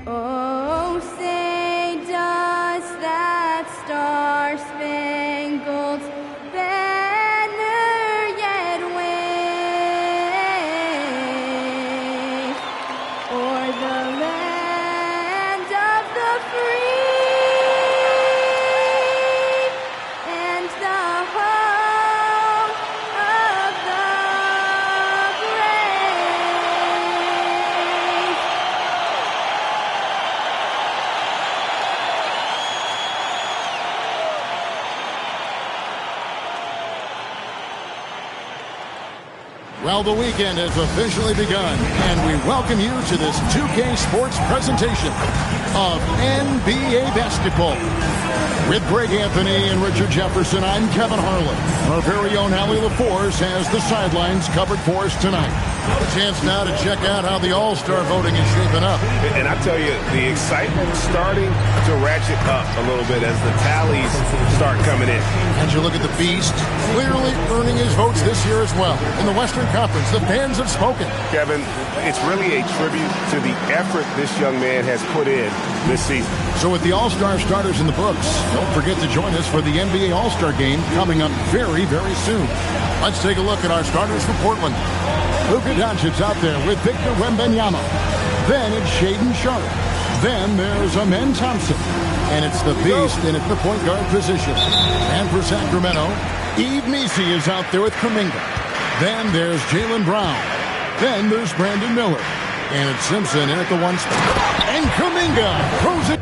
Oh, say does that star-spangled banner yet wave o'er the land of the free and the home of the brave. Well, the weekend has officially begun, and we welcome you to this 2K Sports presentation of NBA basketball. With Greg Anthony and Richard Jefferson, I'm Kevin Harlan. Our very own Allie LaForce has the sidelines covered for us tonight. A chance now to check out how the All-Star voting is shaping up. And I tell you, the excitement starting to ratchet up a little bit as the tallies start coming in. And you look at the Beast, clearly earning his votes this year as well. In the Western Conference, the fans have spoken. Kevin, it's really a tribute to the effort this young man has put in this season. So with the All-Star starters in the books, don't forget to join us for the NBA All-Star game coming up very, very soon. Let's take a look at our starters for Portland. Luka Doncic's out there with Victor Wembanyama. Then it's Shaedon Sharpe. Then there's Amen Thompson. And it's the Beast in at the point guard position. And for Sacramento, Yves Missi is out there with Kuminga. Then there's Jaylen Brown. Then there's Brandon Miller. And it's Simpson in at the one spot. And Kuminga throws it.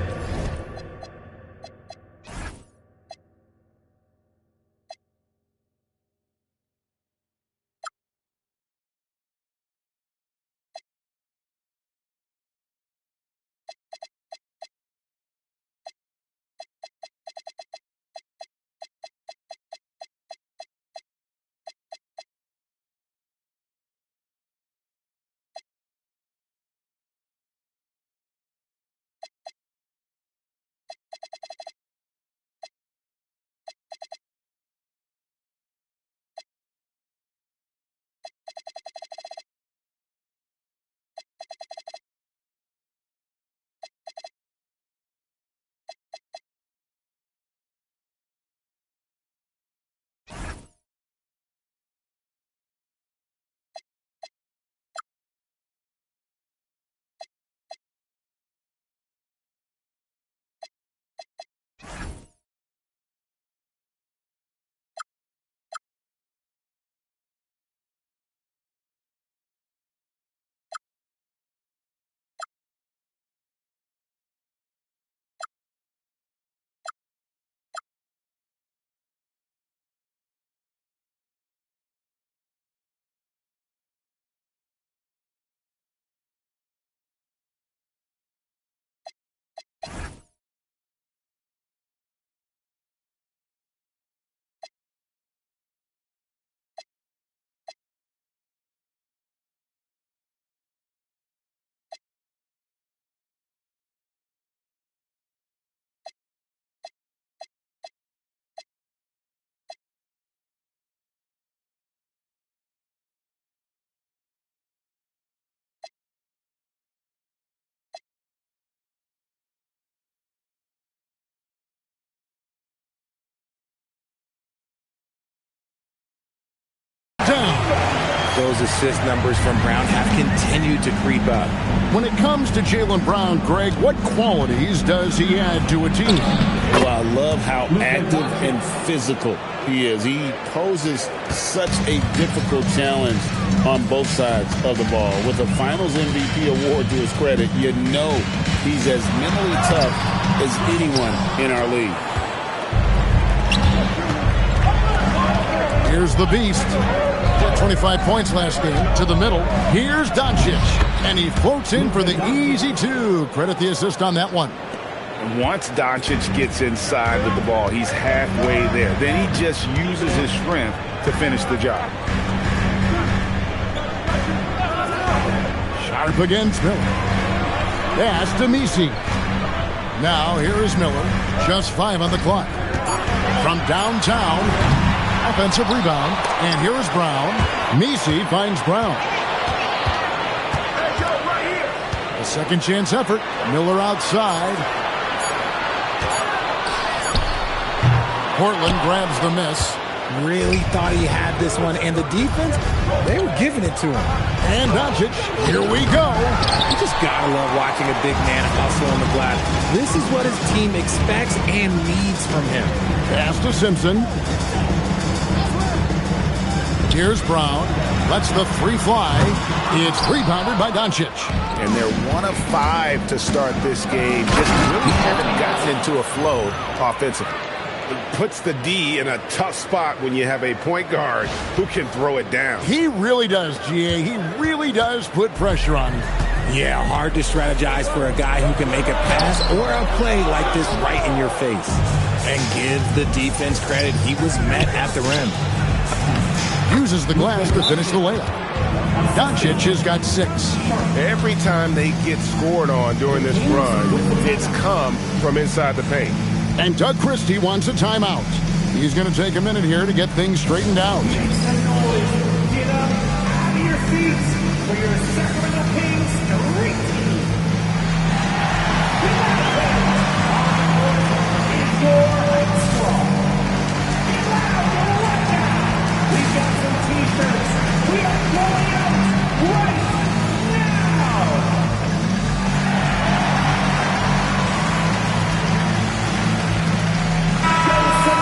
Those assist numbers from Brown have continued to creep up. When it comes to Jaylen Brown, Greg, what qualities does he add to a team? Well, I love how active and physical he is. He poses such a difficult challenge on both sides of the ball. With a Finals MVP award to his credit, you know he's as mentally tough as anyone in our league. Here's the Beast. 25 points last game. To the middle. Here's Doncic. And he floats in for the easy two. Credit the assist on that one. Once Doncic gets inside with the ball, he's halfway there. Then he just uses his strength to finish the job. Sharpe against Miller. Pass to Missi. Now here is Miller. Just 5 on the clock. From downtown. Offensive rebound. And here is Brown. Missi finds Brown. A second chance effort. Miller outside. Portland grabs the miss. Really thought he had this one, and the defense, they were giving it to him. And Doncic, here we go. You just gotta love watching a big man hustle on the glass. This is what his team expects and needs from him. Pass to Simpson. Here's Brown. Lets the three fly. It's rebounded by Doncic. And they're 1 of 5 to start this game. Just really haven't gotten into a flow offensively. It puts the D in a tough spot when you have a point guard who can throw it down. He really does, GA. He really does put pressure on him. Yeah, hard to strategize for a guy who can make a pass or a play like this right in your face. And give the defense credit. He was met at the rim. Uses the glass to finish the layup. Doncic has got 6. Every time they get scored on during this run, it's come from inside the paint. And Doug Christie wants a timeout. He's going to take a minute here to get things straightened out. Get up out of your seats for your Sacramento Kings streak team. Get loud, get right now. We've got some t-shirts. We are going out right now.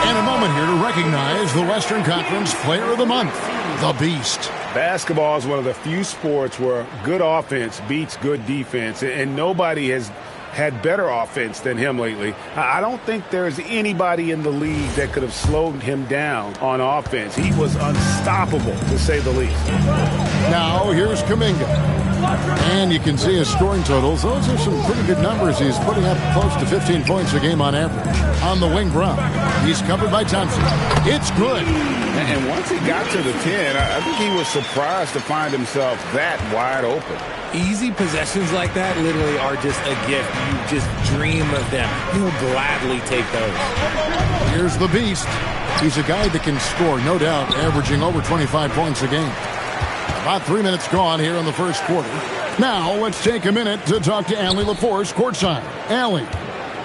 And a moment here to recognize the Western Conference Player of the Month, the Beast. Basketball is one of the few sports where good offense beats good defense, and nobody has had better offense than him lately. I don't think there's anybody in the league that could have slowed him down on offense. He was unstoppable, to say the least. Now, here's Kuminga. And you can see his scoring totals. Those are some pretty good numbers. He's putting up close to 15 points a game on average. On the wing, Brown. He's covered by Thompson. It's good. And once he got to the 10, I think he was surprised to find himself that wide open. Easy possessions like that literally are just a gift. You just dream of them. He'll gladly take those. Here's the Beast. He's a guy that can score, no doubt, averaging over 25 points a game. About 3 minutes gone here in the first quarter. Now, let's take a minute to talk to Allie LaForce courtside. Allie.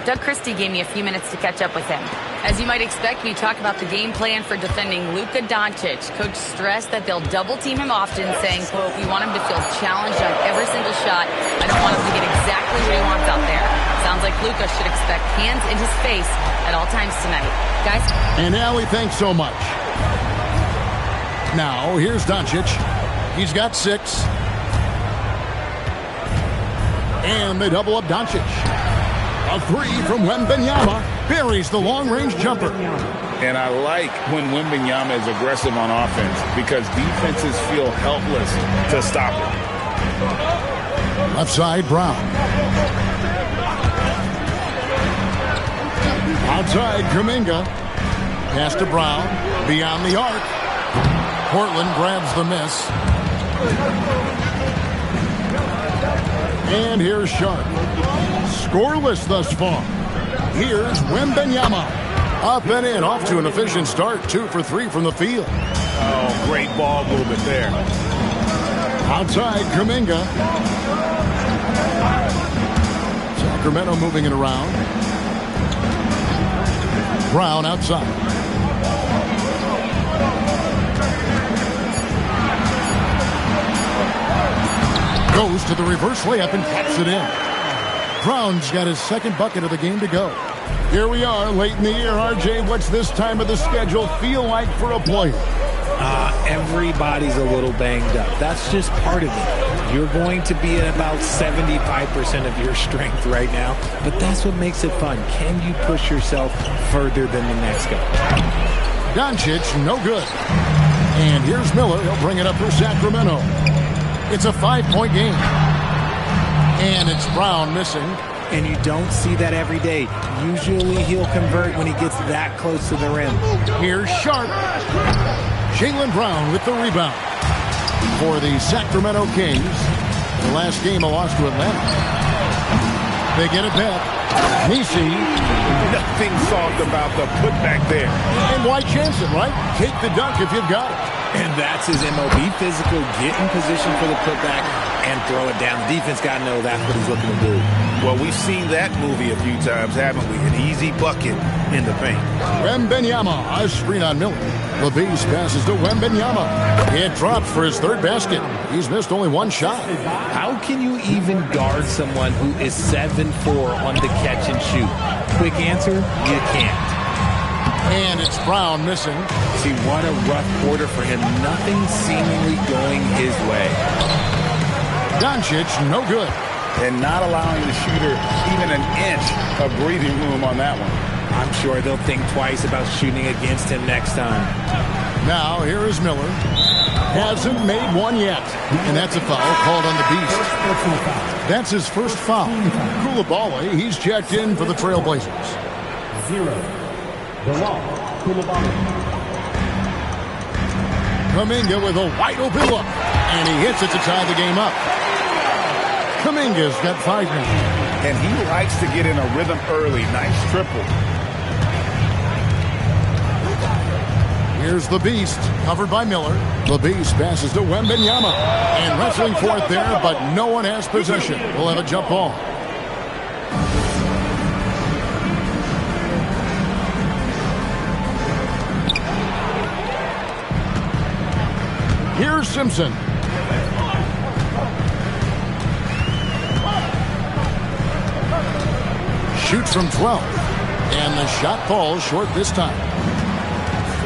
Doug Christie gave me a few minutes to catch up with him. As you might expect, we talked about the game plan for defending Luka Doncic. Coach stressed that they'll double-team him often, saying, quote, we want him to feel challenged on every single shot. I don't want him to get exactly what he wants out there. Sounds like Luka should expect hands in his face at all times tonight. Guys? And Allie, thanks so much. Now, here's Doncic. He's got 6. And they double up Doncic. A 3 from Wembanyama buries the long-range jumper. And I like when Wembanyama is aggressive on offense because defenses feel helpless to stop him. Left side, Brown. Outside, Kuminga. Pass to Brown. Beyond the arc. Portland grabs the miss. And here's Sharp. Scoreless thus far. Here's Wembanyama. Up and in, off to an efficient start. 2 for 3 from the field. Oh, great ball movement there. Outside, Kuminga. Sacramento moving it around. Brown outside. Goes to the reverse layup and taps it in. Brown's got his second bucket of the game to go. Here we are late in the year. RJ, what's this time of the schedule feel like for a player? Everybody's a little banged up. That's just part of it. You're going to be at about 75% of your strength right now, but that's what makes it fun. Can you push yourself further than the next guy? Doncic, no good. And here's Miller. He'll bring it up for Sacramento. It's a 5-point game. And it's Brown missing. And you don't see that every day. Usually he'll convert when he gets that close to the rim. Here's Sharp. Jaylen Brown with the rebound for the Sacramento Kings. The last game a loss to Atlanta. They get it back. Nisi. Nothing soft about the putback there. And why chance it, right? Take the dunk if you've got it. And that's his MOB, physical, get in position for the putback, and throw it down. The defense got to know that's what he's looking to do. Well, we've seen that movie a few times, haven't we? An easy bucket in the paint. Wembanyama, a screen on Miller. The Beast passes to Wembanyama. It drops for his third basket. He's missed only one shot. How can you even guard someone who is 7'4" on the catch and shoot? Quick answer, you can't. And it's Brown missing. See, what a rough quarter for him. Nothing seemingly going his way. Doncic, no good. And not allowing the shooter even an inch of breathing room on that one. I'm sure they'll think twice about shooting against him next time. Now, here is Miller. Hasn't made one yet. And that's a foul called on the Beast. That's his first foul. Coulibaly, he's checked in for the Trailblazers. 0. Kuminga with a wide open look. And he hits it to tie the game up. Kuminga's got 5 minutes. And he likes to get in a rhythm early. Nice triple. Here's the Beast, covered by Miller. The Beast passes to Wembanyama. And wrestling for it there, but no one has possession. We'll have a jump ball. Here's Simpson. Shoots from 12. And the shot falls short this time.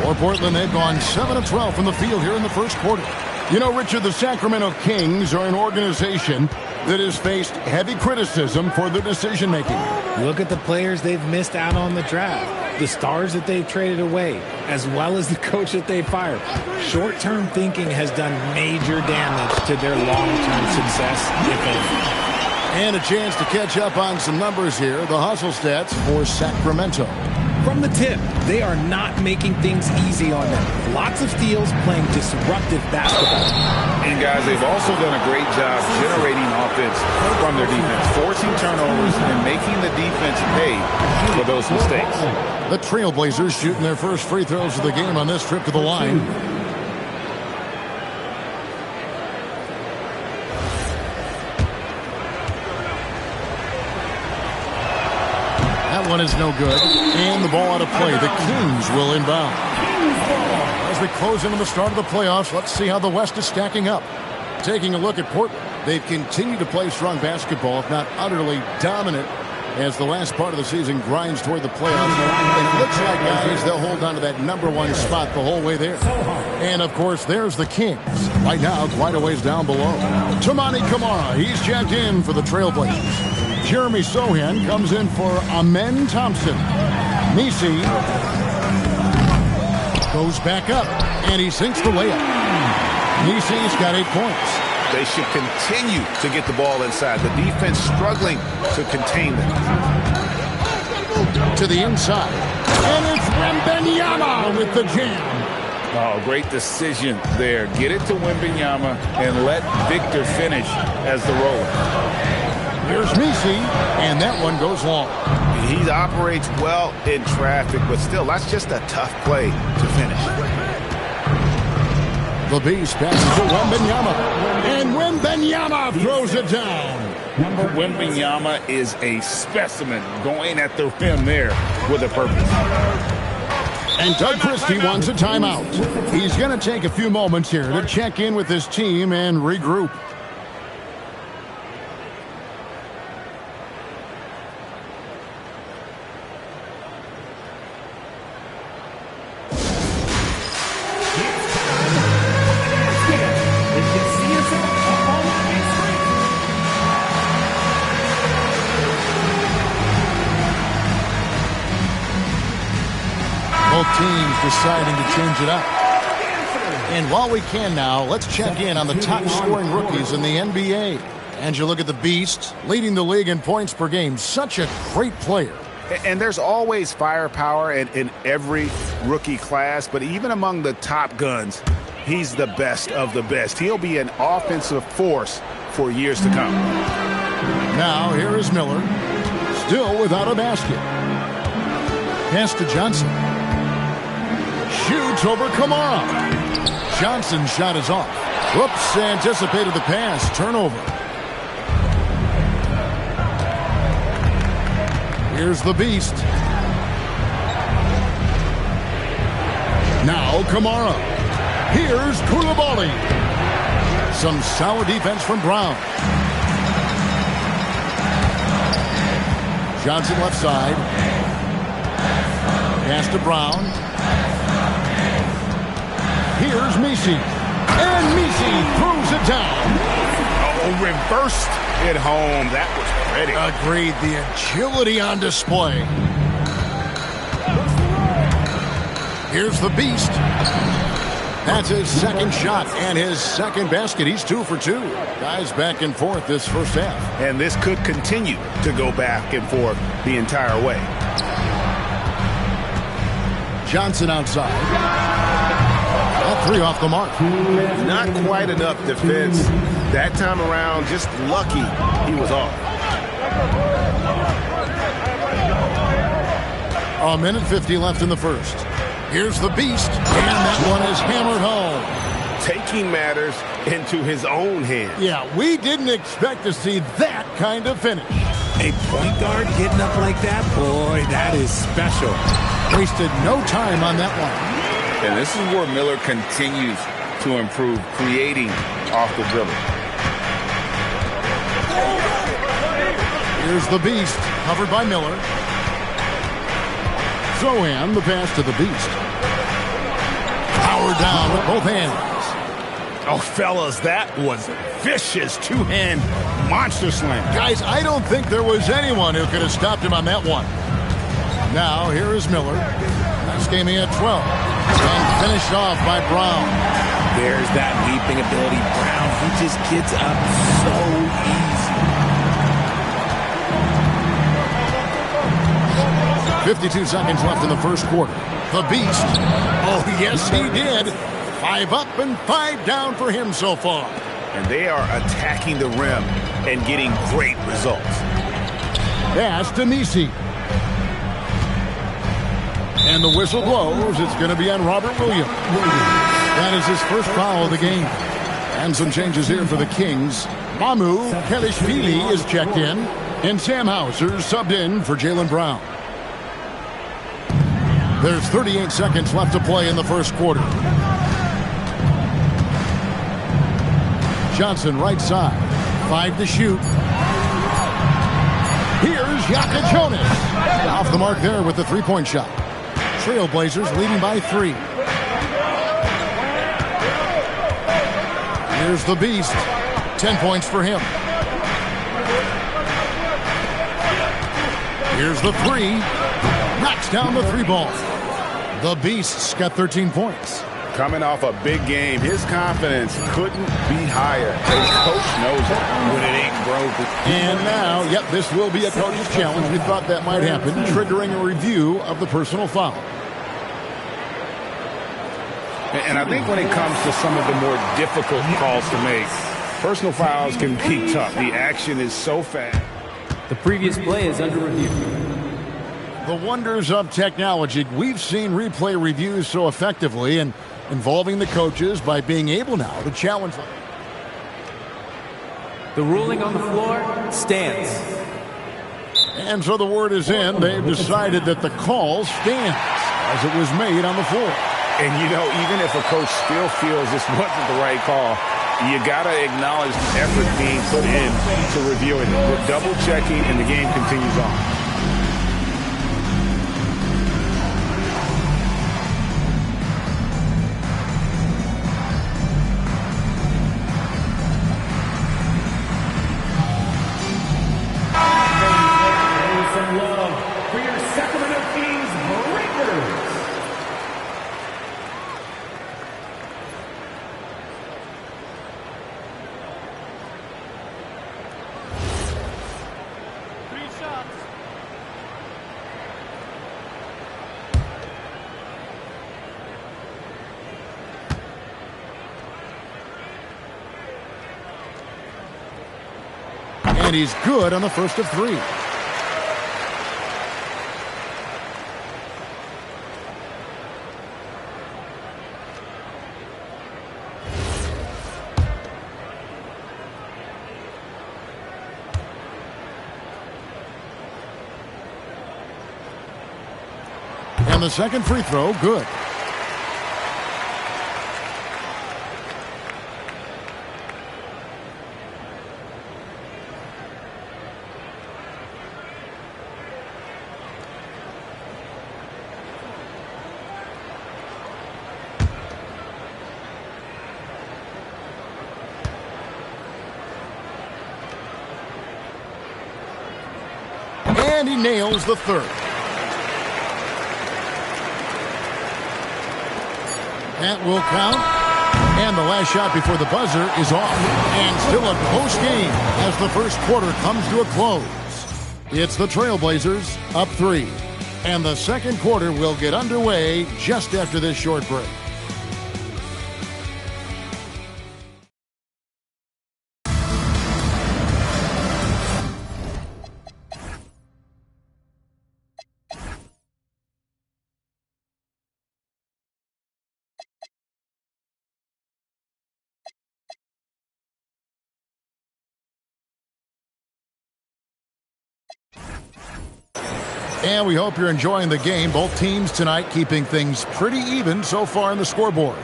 For Portland, they've gone 7 of 12 from the field here in the first quarter. You know, Richard, the Sacramento Kings are an organization that has faced heavy criticism for their decision-making. Look at the players they've missed out on the draft. The stars that they've traded away, as well as the coach that they fired. Short-term thinking has done major damage to their long-term success, if any. And a chance to catch up on some numbers here. The hustle stats for Sacramento. From the tip, they are not making things easy on them. Lots of steals, playing disruptive basketball. And guys, they've also done a great job generating offense from their defense, forcing turnovers and making the defense pay for those mistakes. The Trailblazers shooting their first free throws of the game on this trip to the line. That one is no good. And the ball out of play. The Kings will inbound. As we close into the start of the playoffs, let's see how the West is stacking up. Taking a look at Portland, they've continued to play strong basketball, if not utterly dominant, as the last part of the season grinds toward the playoffs. It looks like, guys, they'll hold on to that #1 spot the whole way there. And, of course, there's the Kings. Right now, quite a ways down below. Toumani Camara, he's checked in for the Trailblazers. Jeremy Sohan comes in for Amen Thompson. Nisi goes back up, and he sinks the layup. Nisi's got 8 points. They should continue to get the ball inside. The defense struggling to contain them. To the inside. And it's Wembanyama with the jam. Oh, great decision there. Get it to Wembanyama and let Victor finish as the roller. Here's Nisi, and that one goes long. He operates well in traffic, but still, that's just a tough play to finish. The Beast passes to Wembanyama, and Wembanyama throws it down. Wembanyama is a specimen going at the rim there with a purpose. And Doug Christie wants a timeout. He's going to take a few moments here to check in with his team and regroup. Both teams deciding to change it up. And while we can now, let's check in on the top scoring rookies in the NBA. And you look at the Beast, leading the league in points per game. Such a great player. And there's always firepower in every rookie class, but even among the top guns, he's the best of the best. He'll be an offensive force for years to come. Now, here is Miller, still without a basket. Pass to Johnson. Shoots over Camara. Johnson's shot is off. Whoops, anticipated the pass. Turnover. Here's the beast. Now Kamara. Here's Koulibaly. Some solid defense from Brown. Johnson left side. Pass to Brown. Here's Messi. And Messi throws it down. Oh, reversed it home. That was pretty. Agreed. The agility on display. Here's the beast. That's his second shot and his second basket. He's 2 for 2. Guys back and forth this first half. And this could continue to go back and forth the entire way. Johnson outside. All 3 off the mark. Not quite enough defense. That time around, just lucky he was off. A minute 50 left in the first. Here's the beast, and that one is hammered home. Taking matters into his own hands. Yeah, we didn't expect to see that kind of finish. A point guard getting up like that, boy, that is special. Wasted no time on that one. And this is where Miller continues to improve, creating off the dribble. Here's the beast, covered by Miller. Zohan, the pass to the beast. Powered down with both hands. Oh, fellas, that was vicious two-hand monster slam. Guys, I don't think there was anyone who could have stopped him on that one. Now, here is Miller. This game he had 12. And finished off by Brown. There's that leaping ability. Brown, he just gets up so easy. 52 seconds left in the first quarter. The beast. Oh, yes, he did. 5 up and 5 down for him so far. And they are attacking the rim and getting great results. Pass to Messi. And the whistle blows. It's going to be on Robert Williams. That is his first foul of the game. And some changes here for the Kings. Mamu Kelishvili is checked in. And Sam Hauser subbed in for Jaylen Brown. There's 38 seconds left to play in the first quarter. Johnson right side. 5 to shoot. Here's Yaka Jonas. Off the mark there with the three-point shot. Trailblazers leading by 3. Here's the beast. 10 points for him. Here's the 3. Knocks down the 3 ball. The beast's got 13 points. Coming off a big game, his confidence couldn't be higher. His coach knows it. When it ain't broke. And now, yep, this will be a coach's challenge. We thought that might happen, triggering a review of the personal foul. And I think when it comes to some of the more difficult calls to make, personal fouls can be tough. The action is so fast. The previous play is under review. The wonders of technology. We've seen replay reviews so effectively and involving the coaches by being able now to challenge them. The ruling on the floor stands. And so the word is in. They've decided that the call stands as it was made on the floor. And, you know, even if a coach still feels this wasn't the right call, you got to acknowledge the effort being put in to reviewing it. We're double-checking, and the game continues on. For your Sacramento Kings Breakers. And he's good on the first of 3. And the second free throw, good. And he nails the third. That will count. And the last shot before the buzzer is off. And still a close game as the first quarter comes to a close. It's the Trailblazers up 3. And the second quarter will get underway just after this short break. And we hope you're enjoying the game. Both teams tonight keeping things pretty even so far in the scoreboard.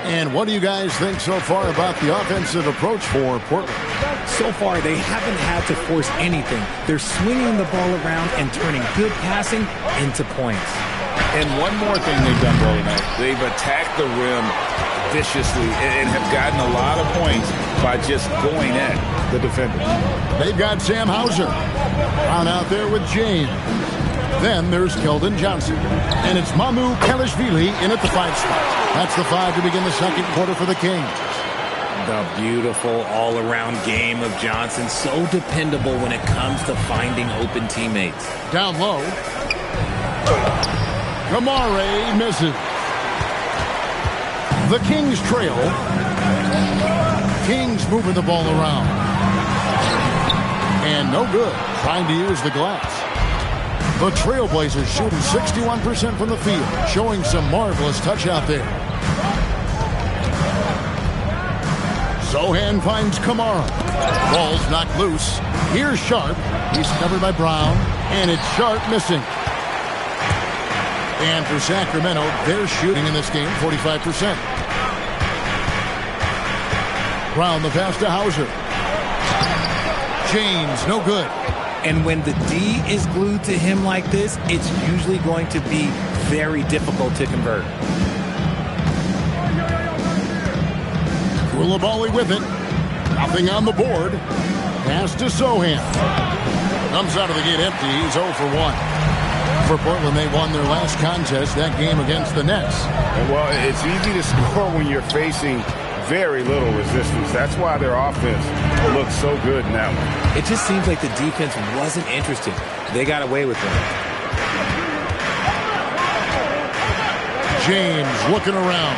And what do you guys think so far about the offensive approach for Portland? So far, they haven't had to force anything. They're swinging the ball around and turning good passing into points. And one more thing they've done well tonight. They've attacked the rim viciously and have gotten a lot of points by just going at the defender. They've got Sam Hauser. Brown out there with James. Then there's Keldon Johnson. And it's Mamu Kalashvili in at the 5 spot. That's the 5 to begin the second quarter for the Kings. The beautiful all-around game of Johnson. So dependable when it comes to finding open teammates. Down low. Kamare misses. The Kings trail. Kings moving the ball around. And no good. Trying to use the glass. The Trailblazers shooting 61% from the field. Showing some marvelous touch out there. Zohan finds Kamara. Ball's knocked loose. Here's Sharp. He's covered by Brown. And it's Sharp missing. And for Sacramento, they're shooting in this game 45%. Brown the pass to Hauser. James, no good. And when the D is glued to him like this, it's usually going to be very difficult to convert. Koulibaly with it. Nothing on the board. Pass to Zohan. Comes out of the gate empty. He's 0 for 1. For Portland, they won their last contest, that game against the Nets. Well, it's easy to score when you're facing very little resistance. That's why their offense looks so good in that one. It just seems like the defense wasn't interested. They got away with it. James looking around.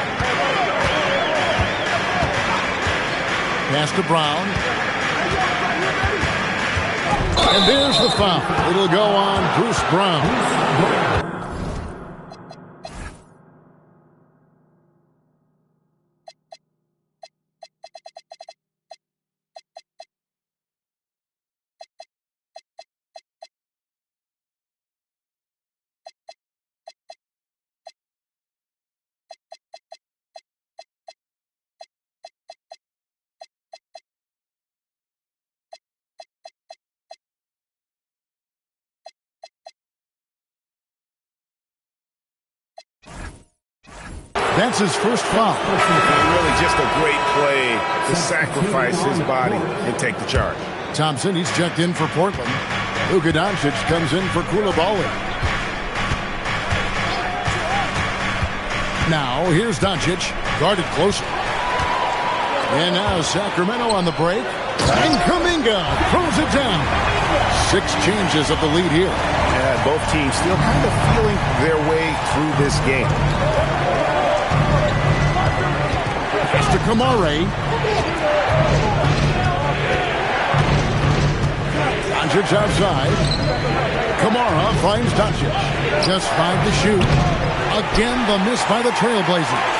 Pass to Brown. And there's the foul. It'll go on Bruce Brown. That's his first foul. Really just a great play to sacrifice his body and take the charge. Thompson, he's checked in for Portland. Luka Doncic comes in for Koulibaly. Now, here's Doncic, guarded closer. And now Sacramento on the break. And Kuminga throws it down. 6 changes of the lead here. Yeah, both teams still kind of feeling their way through this game. Pass to Kamare. Doncic outside. Kamara finds Doncic. Just 5 to shoot. Again, the miss by the Trailblazers.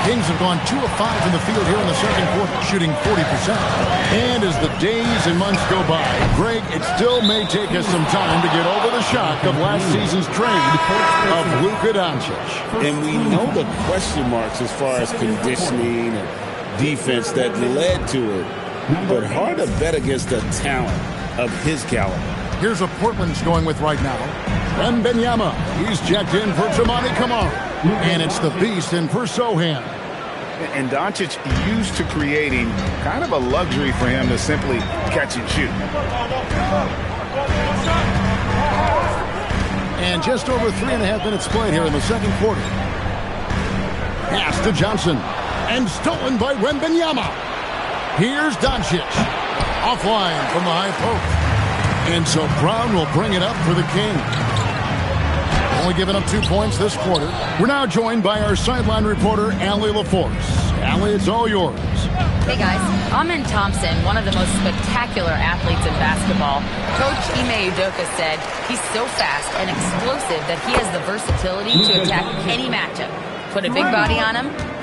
Kings have gone 2 of 5 in the field here in the second quarter, shooting 40%. And as the days and months go by, Greg, it still may take us some time to get over the shock of last season's trade of Luka Doncic. And we know the question marks as far as conditioning and defense that led to it. But hard to bet against the talent of his caliber. Here's what Portland's going with right now. Wembanyama. He's checked in for Tamani Kamara. And it's the Beast in for Sohan. And Doncic used to creating kind of a luxury for him to simply catch and shoot. And just over 3.5 minutes played here in the second quarter. Pass to Johnson. And stolen by Wembanyama. Here's Doncic. Offline from the high post. And so Brown will bring it up for the Kings. Only giving up 2 points this quarter. We're now joined by our sideline reporter, Allie LaForce. Allie, it's all yours. Hey guys, Amen Thompson, one of the most spectacular athletes in basketball. Coach Ime Udoka said he's so fast and explosive that he has the versatility to attack any matchup. Put a big body on him,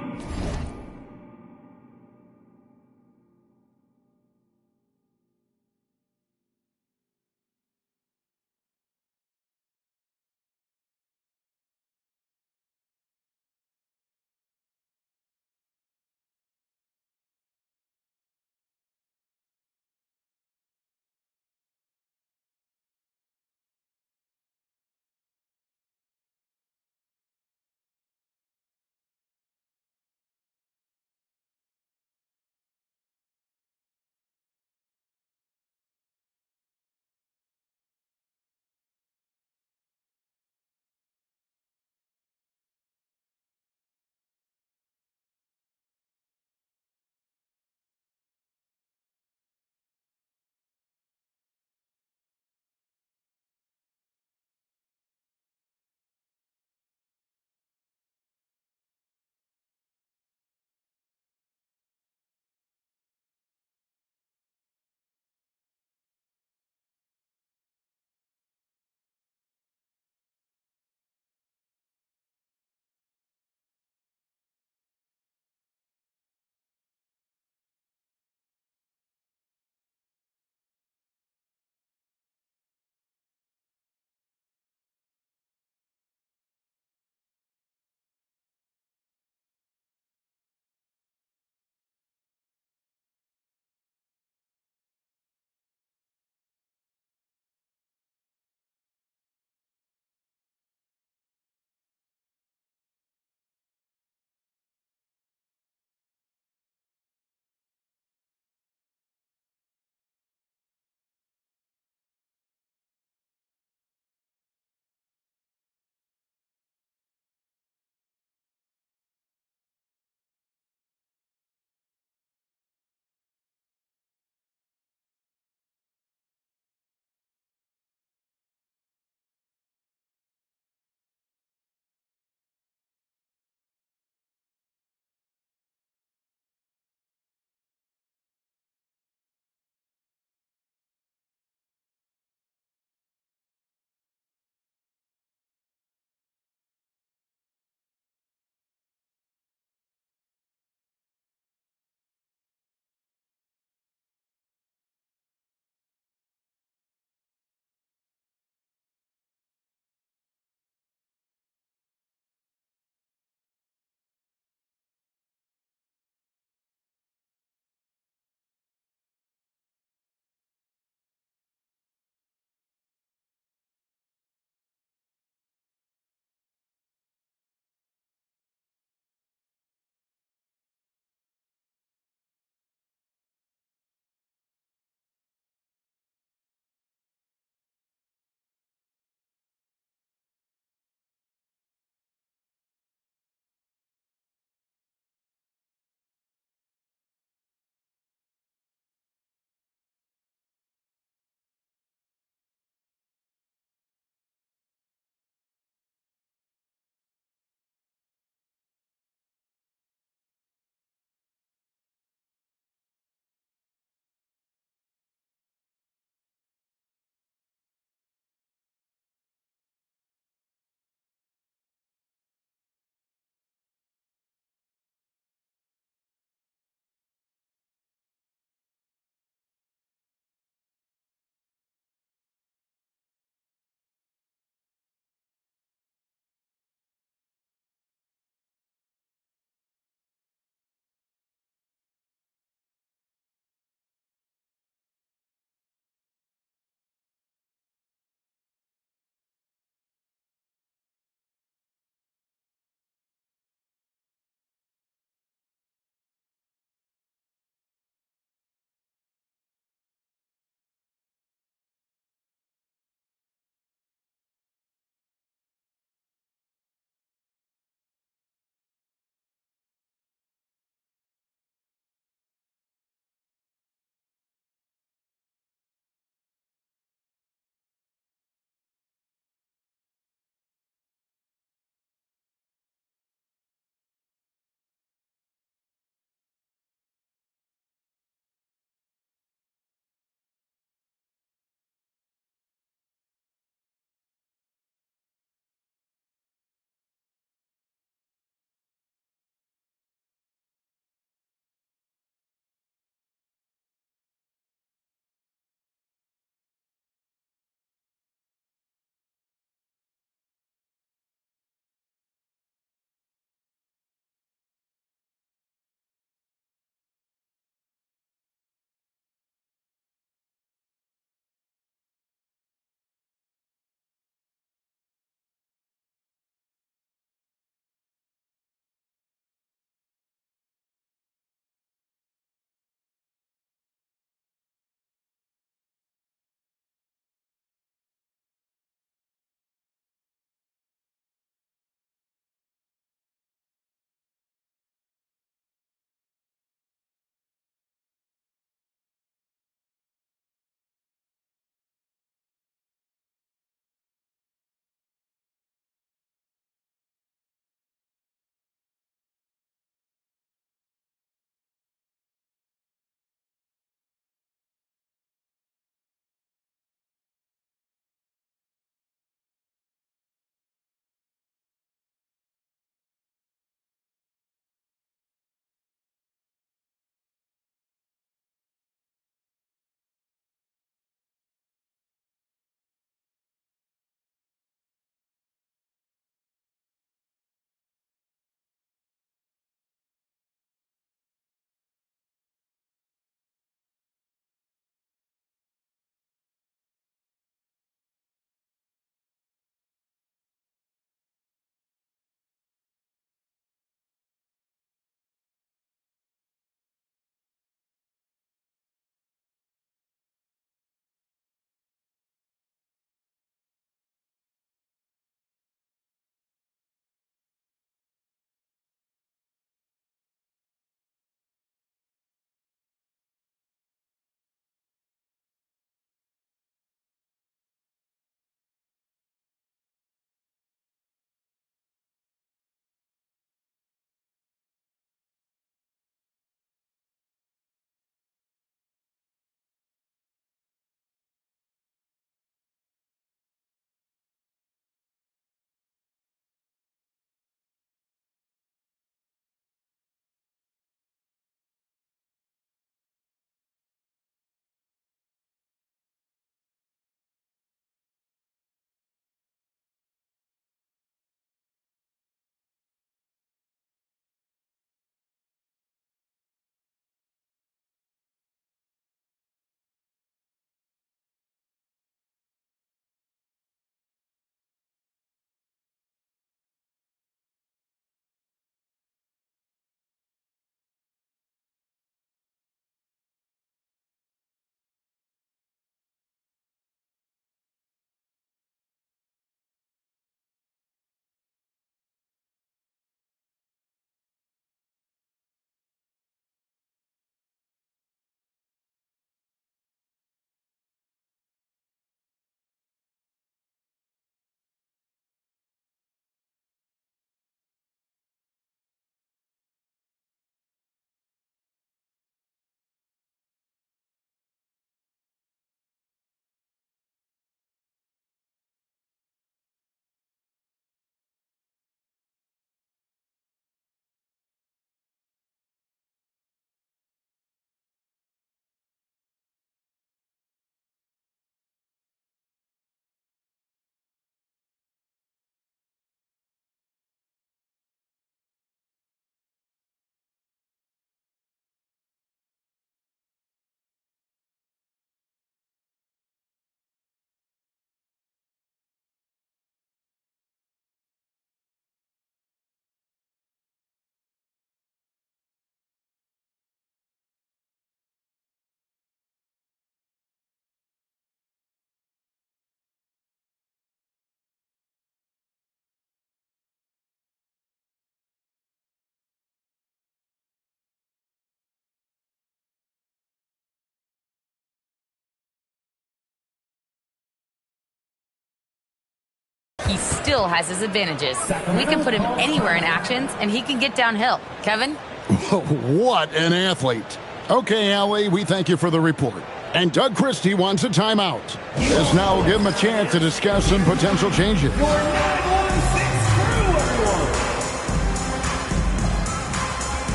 he still has his advantages. We can put him anywhere in actions, and he can get downhill. Kevin? What an athlete. Okay, Allie, we thank you for the report. And Doug Christie wants a timeout. This now will give him a chance to discuss some potential changes. Your 916 crew, everyone.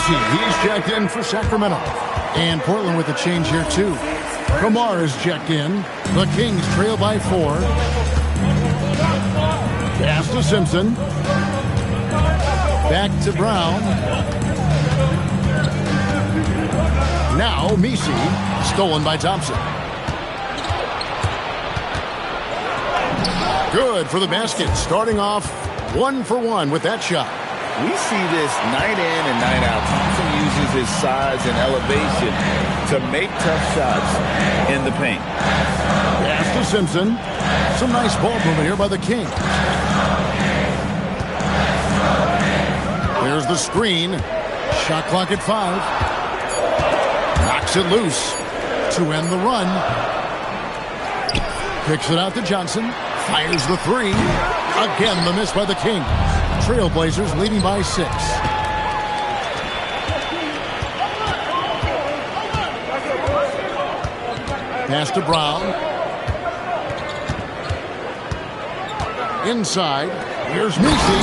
He's checked in for Sacramento. And Portland with a change here, too. Kamar is checked in. The Kings trail by 4. Pass to Simpson. Back to Brown. Now Misi. Stolen by Thompson. Good for the basket. Starting off 1 for 1 with that shot. We see this night in and night out. Thompson uses his size and elevation to make tough shots in the paint. Pass to Simpson. Some nice ball movement here by the Kings. There's the screen. Shot clock at 5. Knocks it loose to end the run. Kicks it out to Johnson. Fires the 3. Again, the miss by the Kings. Trailblazers leading by 6. Pass to Brown. Inside. Here's Misi.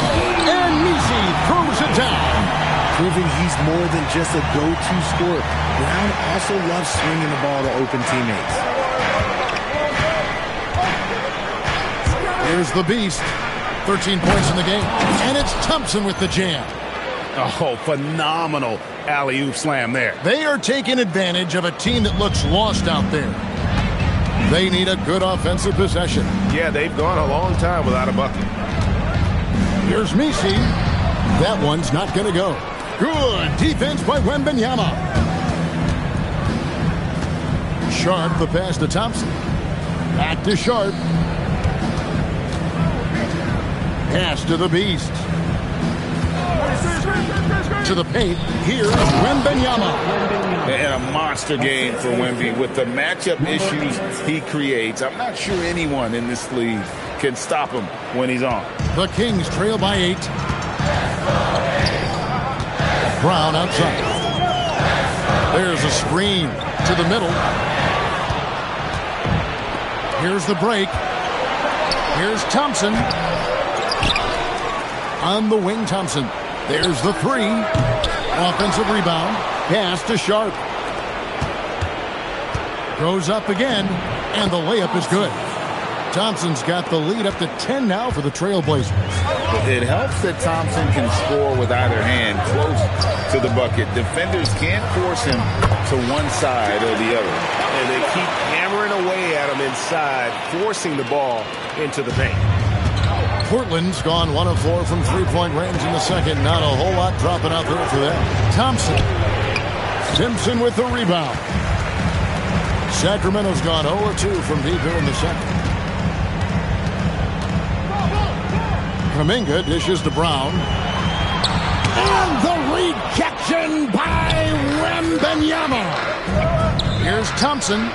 And Misi throws it down. Proving he's more than just a go-to scorer. Brown also loves swinging the ball to open teammates. Here's the beast. 13 points in the game. And it's Thompson with the jam. Oh, phenomenal alley-oop slam there. They are taking advantage of a team that looks lost out there. They need a good offensive possession. Yeah, they've gone a long time without a bucket. Here's Misi. That one's not going to go. Good defense by Wembanyama. Sharp, the pass to Thompson. Back to Sharp. Pass to the beast. To the paint. Here's Wembanyama. And a monster game for Wemby with the matchup issues he creates. I'm not sure anyone in this league can stop him when he's on. The Kings trail by 8. Brown outside. There's a screen to the middle. Here's the break. Here's Thompson. On the wing, Thompson. There's the 3. Offensive rebound. Pass to Sharp. Goes up again, and the layup is good. Thompson's got the lead up to 10 now for the Trailblazers. It helps that Thompson can score with either hand close to the bucket. Defenders can't force him to one side or the other. And they keep hammering away at him inside, forcing the ball into the paint. Portland's gone 1 of 4 from three-point range in the second. Not a whole lot dropping out there for them. Thompson. Simpson with the rebound. Sacramento's gone 0 of 2 from deep here in the second. Kuminga dishes to Brown. And the rejection by Wembanyama. Here's Thompson.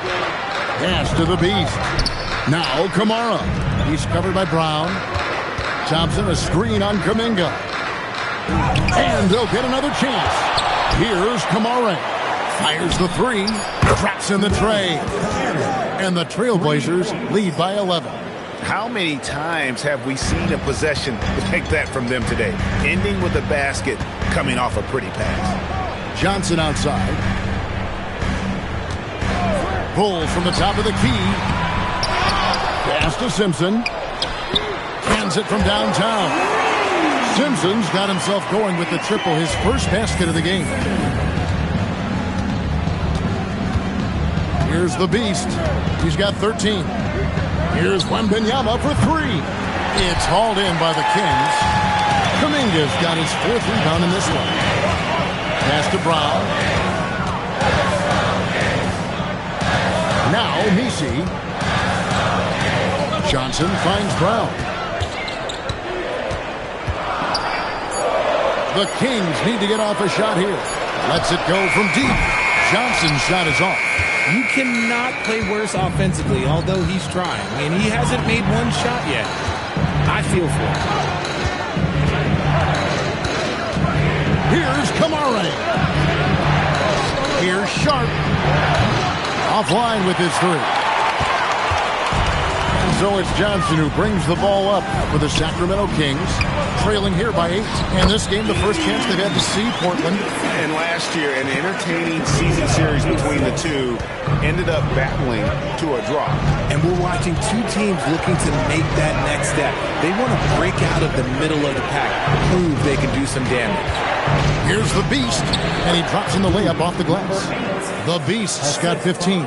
Pass to the beast. Now Kamara. He's covered by Brown. Thompson, a screen on Kuminga. And they'll get another chance. Here's Kamara. Fires the 3. Traps in the tray. And the Trailblazers lead by 11. How many times have we seen a possession like that from them today? Ending with a basket, coming off a pretty pass. Johnson outside. Bull from the top of the key. Pass to Simpson. Hands it from downtown. Simpson's got himself going with the triple, his first basket of the game. Here's the beast. He's got 13. Here's Wembanyama for 3. It's hauled in by the Kings. Kuminga's got his 4th rebound in this one. Pass to Brown. Now Misi. Johnson finds Brown. The Kings need to get off a shot here. Lets it go from deep. Johnson's shot is off. You cannot play worse offensively, although he's trying. And he hasn't made one shot yet. I feel for him. Here's Kamare. Here's Sharp. Offline with his three. And so it's Johnson who brings the ball up for the Sacramento Kings, trailing here by 8. And this game, the first chance they've had to see Portland. And last year, an entertaining season series between the two ended up battling to a draw. And we're watching two teams looking to make that next step. They want to break out of the middle of the pack, prove they can do some damage. Here's the Beast, and he drops in the layup off the glass. The Beast's got 15.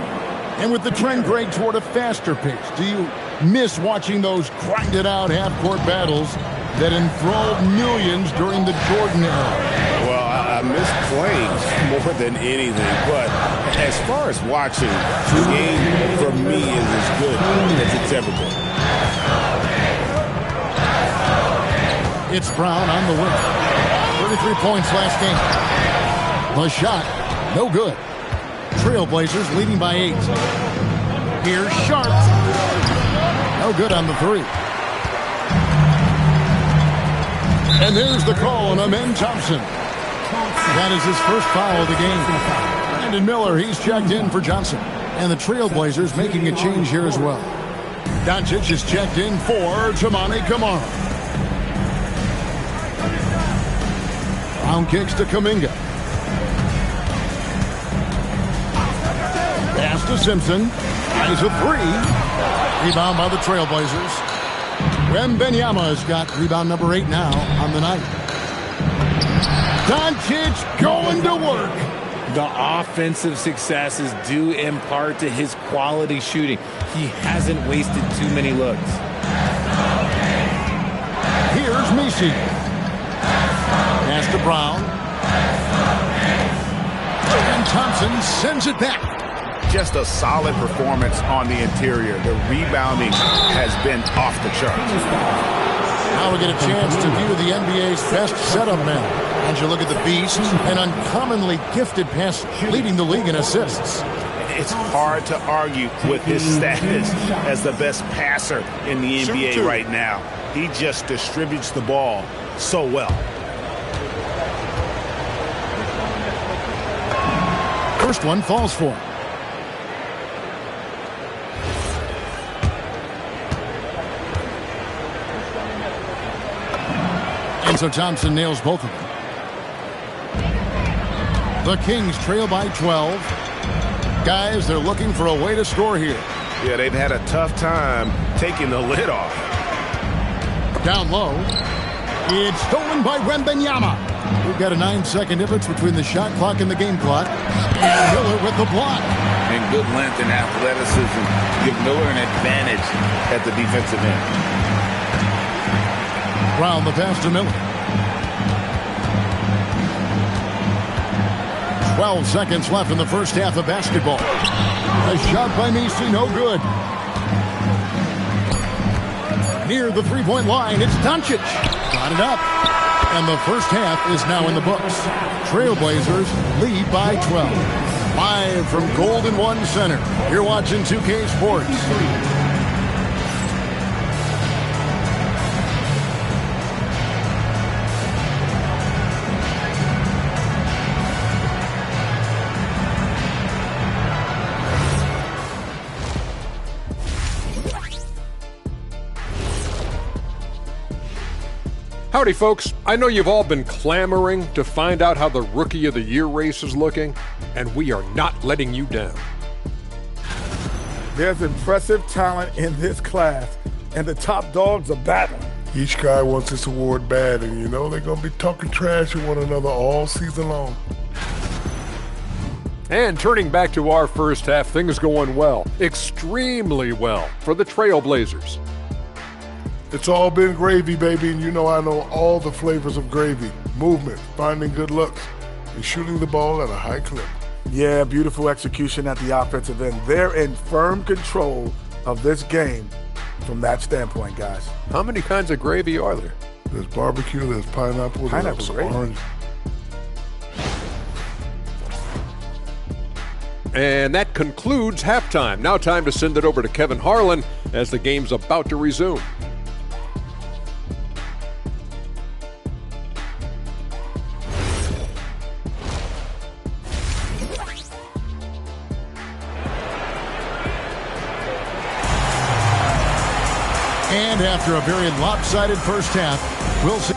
And with the trend, Greg, toward a faster pace, do you miss watching those grinded-out half-court battles that enthralled millions during the Jordan era? Well, I miss playing more than anything, but as far as watching, the game for me is as good as it's ever been. It's Brown on the wing. 33 points last game. The shot, no good. Trailblazers leading by 8. Here's Sharp. No good on the three. And there's the call on Amen Thompson. That is his first foul of the game. Brandon Miller, he's checked in for Johnson. And the Trailblazers making a change here as well. Doncic is checked in for Tamani Kamara. Brown kicks to Kuminga. Pass to Simpson. Eyes a three. Rebound by the Trailblazers. Wembanyama's got rebound number 8 now on the night. Doncic going to work. The offensive success is due in part to his quality shooting. He hasn't wasted too many looks. Here's Misi. Pass to Brown. And Thompson sends it back. Just a solid performance on the interior. The rebounding has been off the charts. Now we get a chance to view the NBA's best setup man. And you look at the Beast, an uncommonly gifted passer, leading the league in assists. It's hard to argue with his status as the best passer in the NBA right now. He just distributes the ball so well. First one falls for him. And so Thompson nails both of them. The Kings trail by 12. Guys, they're looking for a way to score here. Yeah, they've had a tough time taking the lid off. Down low. It's stolen by Wembanyama. We've got a 9-second difference between the shot clock and the game clock. And Miller with the block. And good length and athleticism give Miller an advantage at the defensive end. Brown the pass to Miller. 12 seconds left in the first half of basketball. A shot by Misi, no good. Near the three-point line, it's Doncic. Got it up. And the first half is now in the books. Trailblazers lead by 12. Live from Golden One Center. You're watching 2K Sports. Howdy, folks. I know you've all been clamoring to find out how the Rookie of the Year race is looking, and we are not letting you down. There's impressive talent in this class, and the top dogs are battling. Each guy wants this award bad, and you know they're going to be talking trash to one another all season long. And turning back to our first half, things going well, extremely well, for the Trailblazers. It's all been gravy, baby, and you know I know all the flavors of gravy. Movement, finding good looks, and shooting the ball at a high clip. Yeah, beautiful execution at the offensive end. They're in firm control of this game from that standpoint, guys. How many kinds of gravy are there? There's barbecue, there's pineapple, there's gravy. orange. And that concludes halftime. Now time to send it over to Kevin Harlan as the game's about to resume. And after a very lopsided first half, we'll see.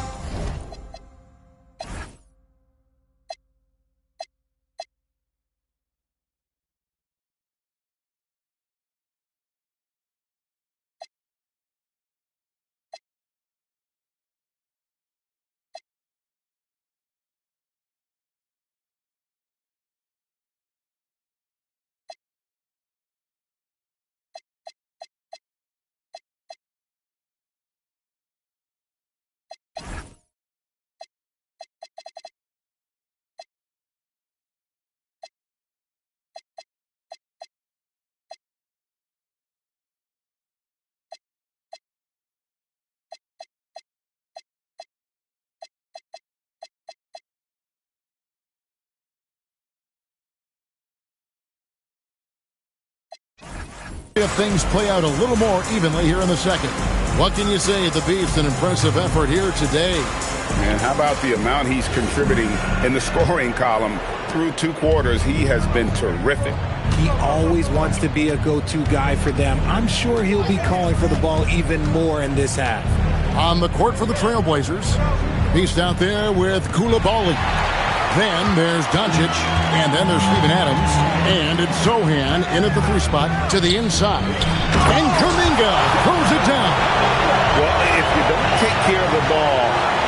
If things play out a little more evenly here in the second. What can you say? The Beast, an impressive effort here today. And how about the amount he's contributing in the scoring column? Through 2 quarters, he has been terrific. He always wants to be a go-to guy for them. I'm sure he'll be calling for the ball even more in this half. On the court for the Trailblazers, Beast out there with Koulibaly. Then there's Doncic, and then there's Steven Adams, and it's Sohan in at the 3 spot to the inside. And Kuminga throws it down. Well, if you don't take care of the ball,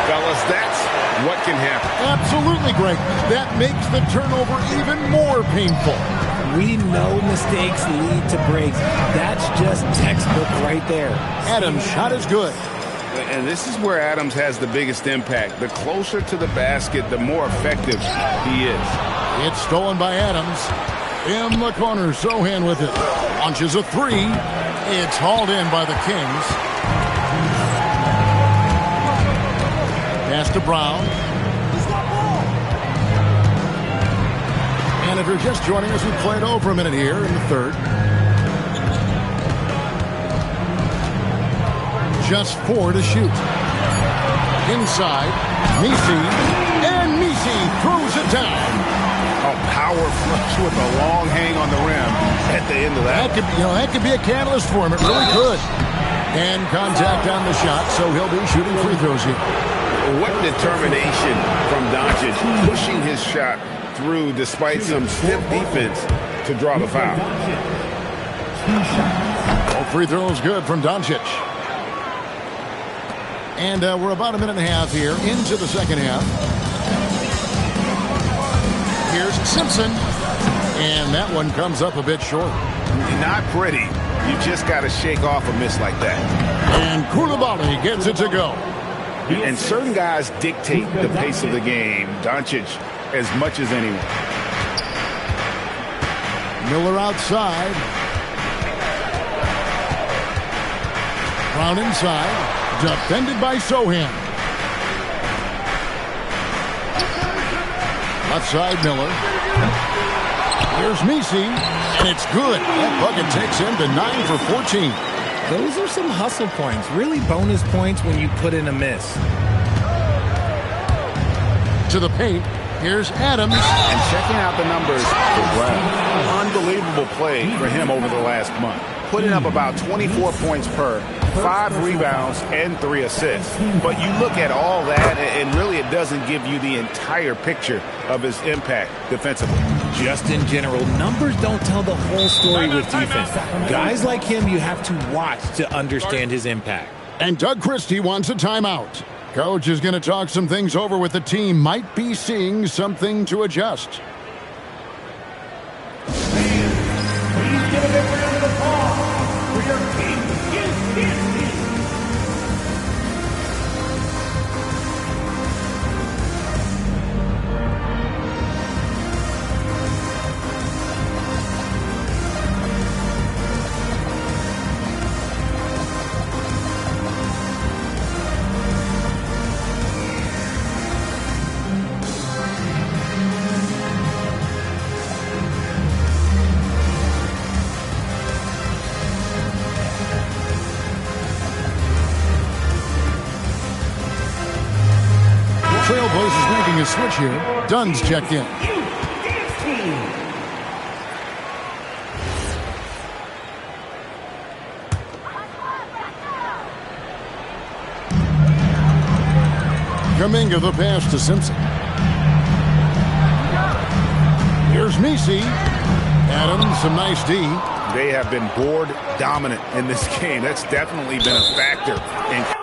fellas, that's what can happen. Absolutely, Greg. That makes the turnover even more painful. We know mistakes lead to breaks. That's just textbook right there. Adams' shot is good. And this is where Adams has the biggest impact. The closer to the basket, the more effective he is. It's stolen by Adams. In the corner, Sohan with it. Launches a 3. It's hauled in by the Kings. Pass to Brown. And if you're just joining us, we played over a minute here in the third. Just 4 to shoot. Inside, Misi, and Misi throws it down. A power flush with a long hang on the rim at the end of that. That could be a catalyst for him. It really could. And contact on the shot, so he'll be shooting free throws here. What determination from Doncic, pushing his shot through despite some stiff defense to draw the foul. All free throws good from Doncic. And we're about a minute and a half here into the second half. Here's Simpson. And that one comes up a bit short. Not pretty. You just got to shake off a miss like that. And Koulibaly gets it to go. And certain guys dictate the pace of the game. Doncic as much as anyone. Miller outside. Brown inside. Defended by Sohan. Left side, Miller. Here's Misi, and it's good. That bucket takes him to 9 for 14. Those are some hustle points, really bonus points when you put in a miss. To the paint, here's Adams. And checking out the numbers for Brown. Unbelievable play for him over the last month. Putting up about 24 points per, 5 rebounds, and 3 assists. But you look at all that, and really it doesn't give you the entire picture of his impact defensively. Just in general, numbers don't tell the whole story with defense. Guys like him, you have to watch to understand his impact. And Doug Christie wants a timeout. Coach is going to talk some things over with the team. Might be seeing something to adjust. Please give a big round of applause for your team in Kansas. Place is making a switch here. Dunn's checked in. Kuminga the pass to Simpson. Here's Messi. Adams, some nice D. They have been board dominant in this game. That's definitely been a factor in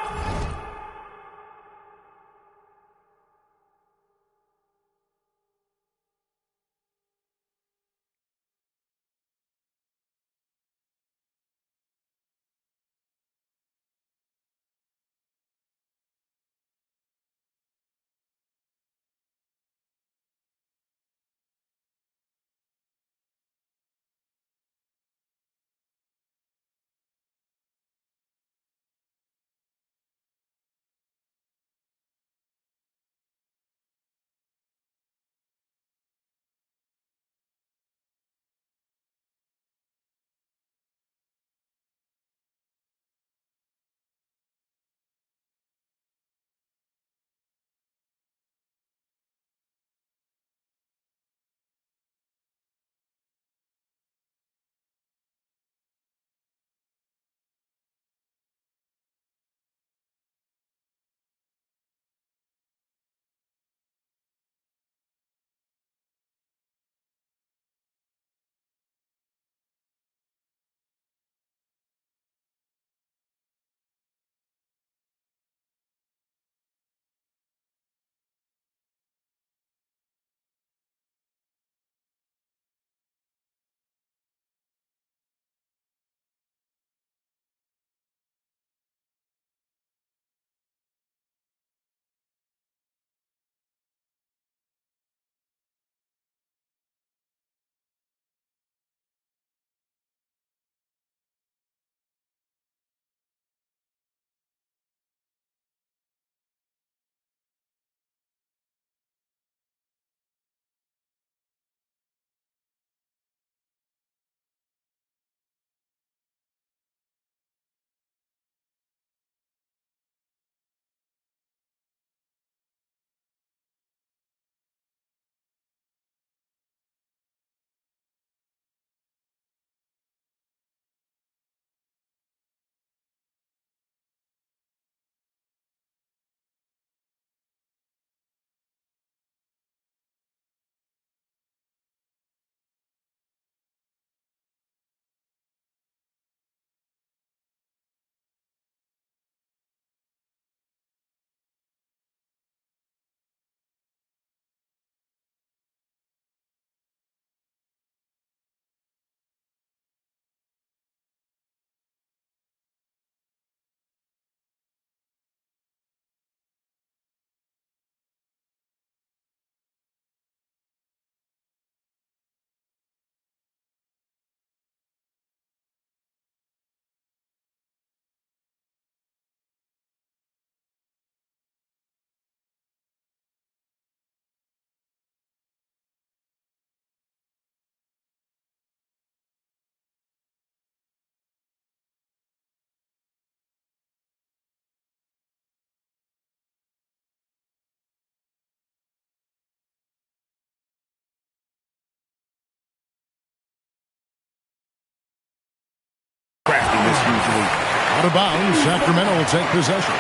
Out of bounds, Sacramento will take possession.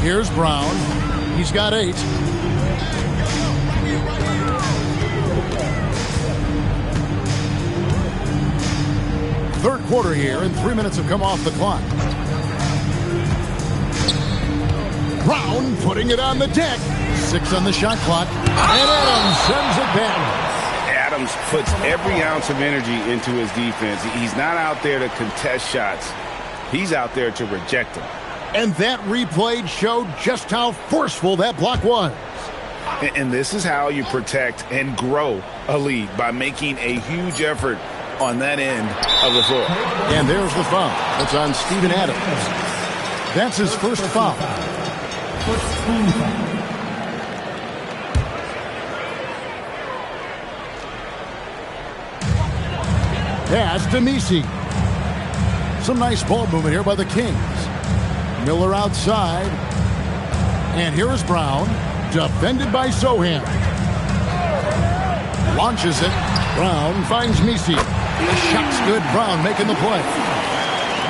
Here's Brown. He's got 8. Third quarter here, and 3 minutes have come off the clock. Brown putting it on the deck. 6 on the shot clock. And Adams sends it back. Adams puts every ounce of energy into his defense. He's not out there to contest shots. He's out there to reject them. And that replay showed just how forceful that block was. And this is how you protect and grow a lead, by making a huge effort on that end of the floor. And there's the foul. That's on Steven Adams. That's his first foul. Pass to Messi. Some nice ball movement here by the Kings. Miller outside. And here is Brown, defended by Sohan. Launches it. Brown finds Misi. The shot's good. Brown making the play.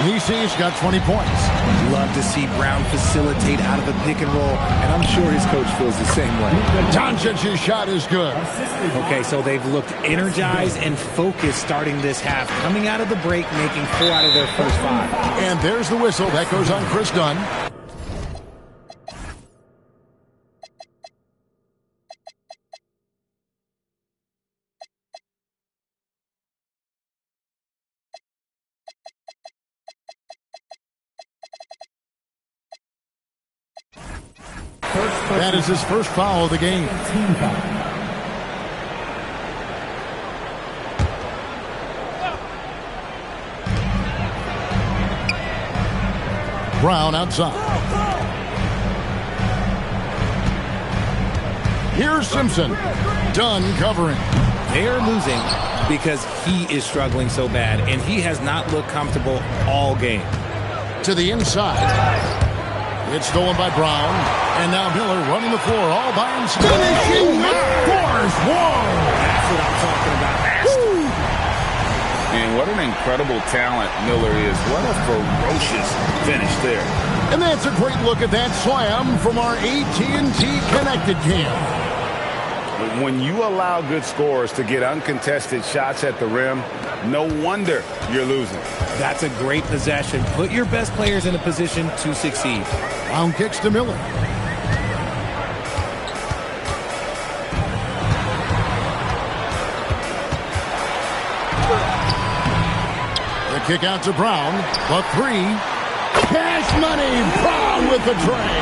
Misi's got 20 points. Love to see Brown facilitate out of the pick and roll, and I'm sure his coach feels the same way. Doncic's shot is good. Okay, so they've looked energized and focused starting this half, coming out of the break, making 4 out of their first 5. And there's the whistle. That goes on Chris Dunn. That is his first foul of the game. Brown outside. Here's Simpson. Dunn covering. They're losing because he is struggling so bad, and he has not looked comfortable all game. To the inside. It's stolen by Brown. And now Miller running the floor all by himself. Finishing with force. Whoa! That's what I'm talking about. And what an incredible talent Miller is. What a ferocious finish there. And that's a great look at that slam from our AT&T Connected Cam. When you allow good scorers to get uncontested shots at the rim, no wonder you're losing. That's a great possession. Put your best players in a position to succeed. Brown kicks to Miller. The kick out to Brown. The 3. Cash money. Brown with the tray.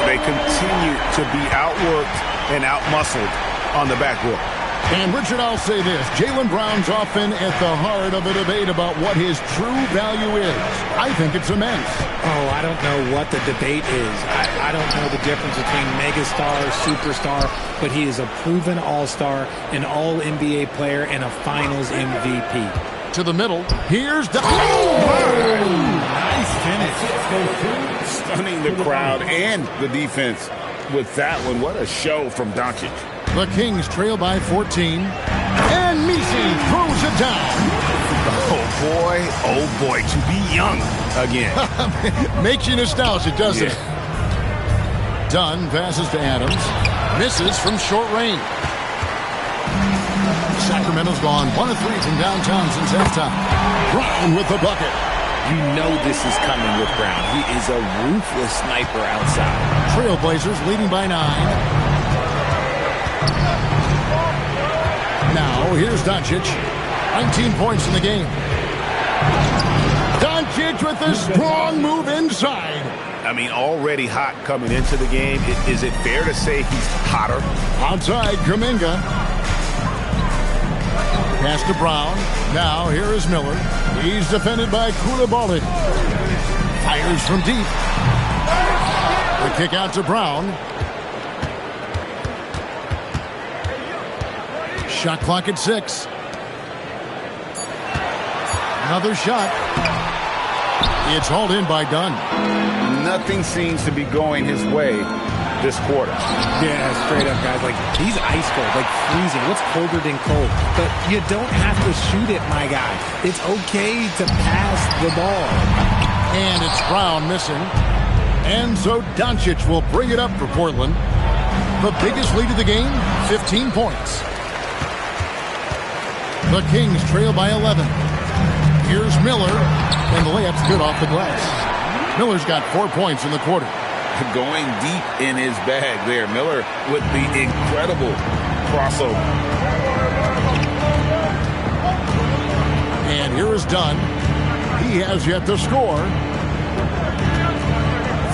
They continue to be outworked and outmuscled on the backboard. And Richard, I'll say this. Jaylen Brown's often at the heart of a debate about what his true value is. I think it's immense. Oh, I don't know what the debate is. I don't know the difference between megastar, superstar, but he is a proven all-star, an all-NBA player, and a finals MVP. To the middle. Here's the... Nice finish. Stunning the crowd and the defense with that one. What a show from Doncic. The Kings trail by 14. And Misi throws it down. Oh boy, to be young again. Makes you nostalgic, doesn't it? Dunn passes to Adams. Misses from short range. Sacramento's gone 1 of 3 from downtown since halftime. Brown with the bucket. You know this is coming with Brown. He is a ruthless sniper outside. Trailblazers leading by 9. Now, here's Doncic. 19 points in the game. Doncic with a strong move inside. I mean, already hot coming into the game. Is it fair to say he's hotter? Outside, Kuminga. Pass to Brown. Now, here is Miller. He's defended by Koulibaly. Fires from deep. The kick out to Brown. Shot clock at 6. Another shot. It's hauled in by Dunn. Nothing seems to be going his way this quarter. Yeah, straight up, guys. Like, he's ice cold, like freezing. What's colder than cold? But you don't have to shoot it, my guy. It's okay to pass the ball. And it's Brown missing. And so Doncic will bring it up for Portland. The biggest lead of the game, 15 points. The Kings trail by 11. Here's Miller, and the layup's good off the glass. Miller's got 4 points in the quarter. Going deep in his bag there. Miller with the incredible crossover. And here is Dunn. He has yet to score.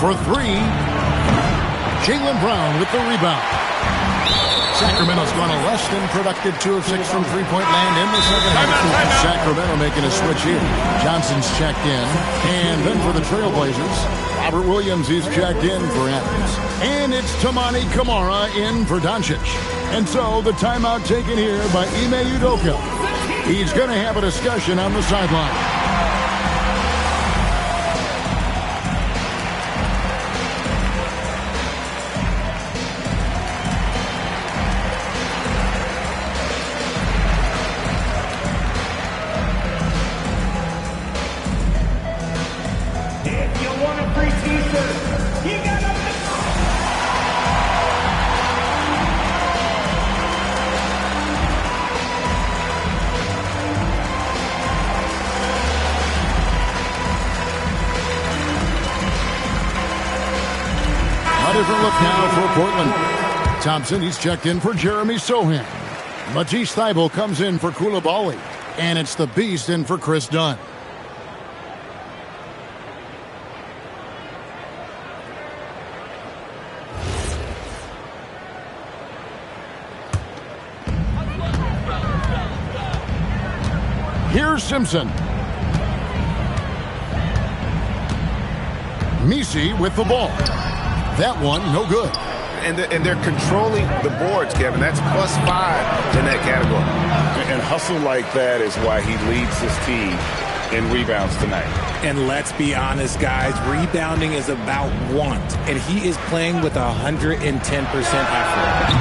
For 3, Jaylen Brown with the rebound. Sacramento's gone a less than productive 2 of 6 from three-point land in the second half. Sacramento making a switch here. Johnson's checked in. And then for the Trailblazers, Robert Williams is checked in for Adams. And it's Tamani Kamara in for Doncic. And so the timeout taken here by Ime Udoka. He's going to have a discussion on the sideline. different look now for Portland. Thompson, he's checked in for Jeremy Sohan. Matisse Thybulle comes in for Koulibaly. And it's the Beast in for Chris Dunn. Here's Simpson. Messi with the ball. That one, no good. And they're controlling the boards, Kevin. That's +5 in that category. And hustle like that is why he leads his team in rebounds tonight. And let's be honest, guys, rebounding is about want. And he is playing with 110% effort.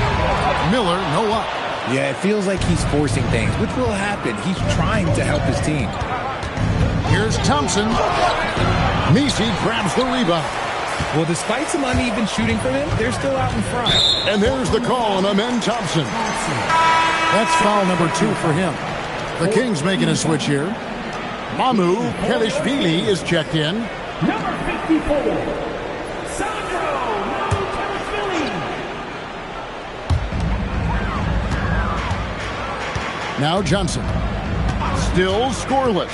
Miller, no up. Yeah, it feels like he's forcing things, which will happen. He's trying to help his team. Here's Thompson. Messi grabs the rebound. Well, despite some uneven shooting from him, they're still out in front. And there's the call on Amen Thompson. That's foul number 2 for him. The Kings making a switch here. Mamu Kelishvili is checked in. Number 54, Sandro Kelishvili. Now Johnson. Still scoreless.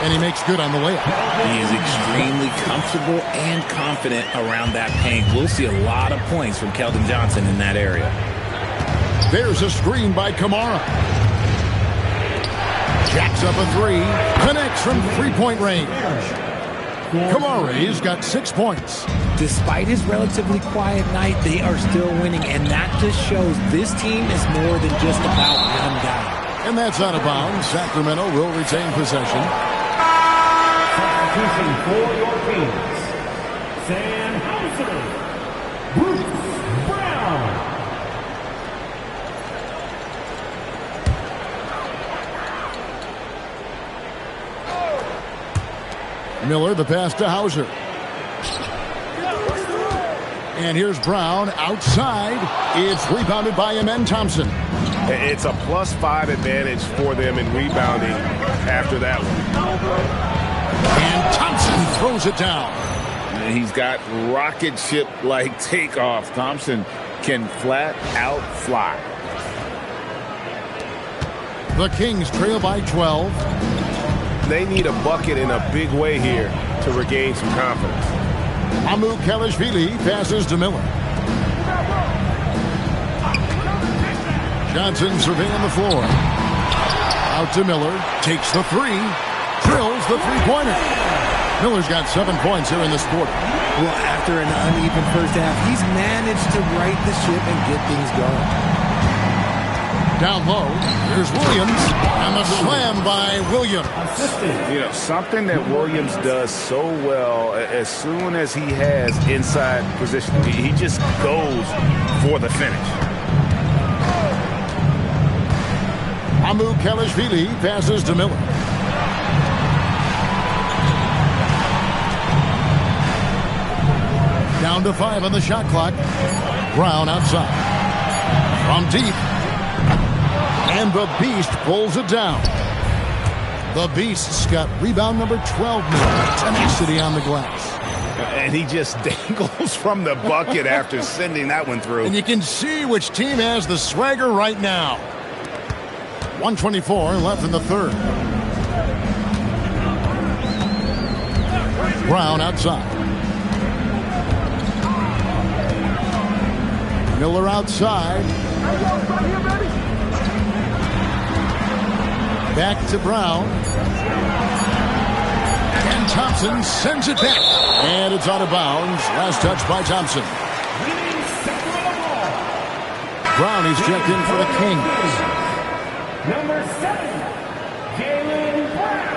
And he makes good on the layup. He is extremely comfortable and confident around that paint. We'll see a lot of points from Keldon Johnson in that area. There's a screen by Kamara. Jacks up a 3. Connects from three-point range. Kamara's got 6 points. Despite his relatively quiet night, they are still winning, and that just shows this team is more than just about one guy. And that's out of bounds. Sacramento will retain possession. Substitution for your Kings. Sam Hauser, Bruce Brown. Miller, the pass to Hauser. And here's Brown outside. It's rebounded by Amen Thompson. It's a +5 advantage for them in rebounding after that one. And Thompson throws it down. He's got rocket ship-like takeoff. Thompson can flat out fly. The Kings trail by 12. They need a bucket in a big way here to regain some confidence. Amu Kelishvili passes to Miller. Johnson surveying the floor. Out to Miller. Takes the 3. Drills the three-pointer. Miller's got 7 points here in this quarter. Well, after an uneven first half, he's managed to right the ship and get things going. Down low, here's Williams, and the slam by Williams. You know, something that Williams does so well, as soon as he has inside position, he just goes for the finish. Amu Kelishvili passes to Miller. Down to 5 on the shot clock. Brown outside. From deep. And the Beast pulls it down. The Beast's got rebound number 12 now. Tenacity on the glass. And he just dangles from the bucket after sending that one through. And you can see which team has the swagger right now. 1:24 left in the third. Brown outside. Miller outside. Back to Brown. And Thompson sends it back. And it's out of bounds. Last touch by Thompson. Brown, he's checked in for the Kings. Number 7, Jaylen Brown.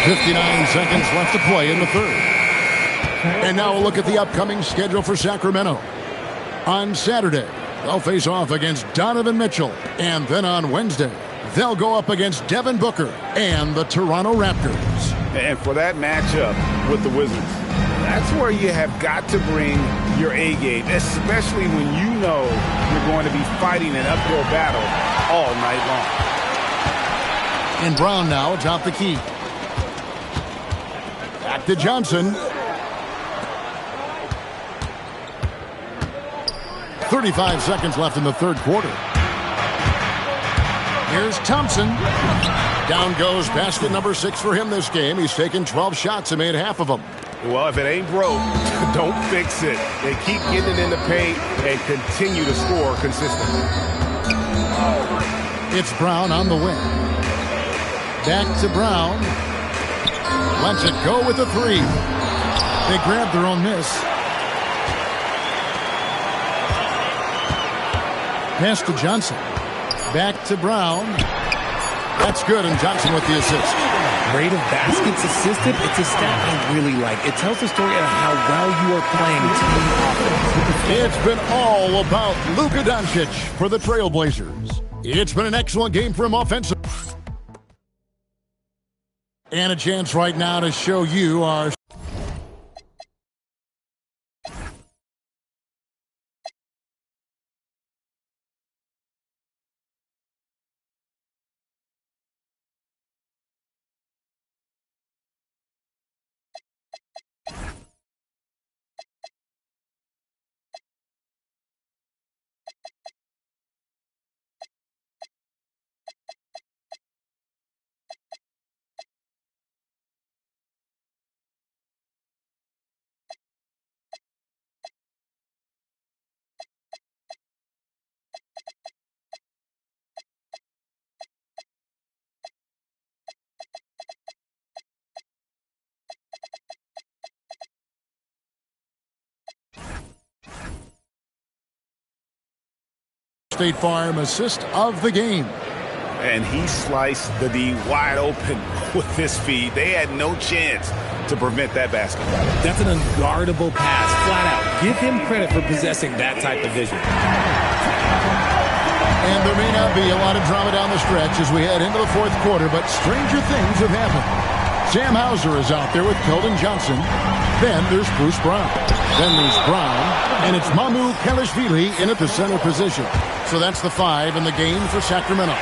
59 seconds left to play in the third. And now we'll look at the upcoming schedule for Sacramento. On Saturday, they'll face off against Donovan Mitchell. And then on Wednesday, they'll go up against Devin Booker and the Toronto Raptors. And for that matchup with the Wizards, That's where you have got to bring your A game, especially when you know you're going to be fighting an uphill battle all night long. And Brown now atop the key. Back to Johnson. 35 seconds left in the third quarter. Here's Thompson. Down goes basket number 6 for him this game. He's taken 12 shots and made half of them. Well, if it ain't broke, don't fix it. They keep getting it in the paint and continue to score consistently. It's Brown on the wing. Back to Brown. Lets it go with a 3. They grab their own miss. Pass to Johnson. Back to Brown. That's good, and Johnson with the assist. Rate of baskets assisted, it's a stat I really like. It tells the story of how well you are playing team offense. It's been all about Luka Doncic for the Trailblazers. It's been an excellent game for him offensively. And a chance right now to show you our State Farm assist of the game. And he sliced the D wide open with his feet. They had no chance to prevent that basket. That's an unguardable pass, flat out. Give him credit for possessing that type of vision. And there may not be a lot of drama down the stretch as we head into the fourth quarter, but stranger things have happened. Sam Hauser is out there with Keldon Johnson. Then there's Bruce Brown. Then there's Brown. And it's Mamu Kelishvili in at the center position. So that's the 5 in the game for Sacramento.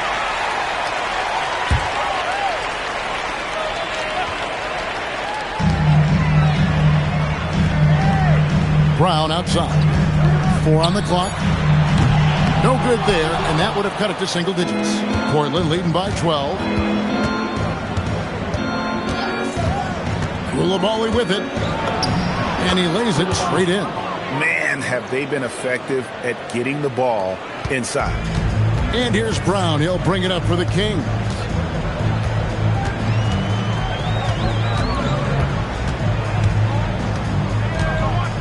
Brown outside. 4 on the clock. No good there, and that would have cut it to single digits. Portland leading by 12. Koulibaly with it. And he lays it straight in. Man, have they been effective at getting the ball inside. And here's Brown. He'll bring it up for the Kings.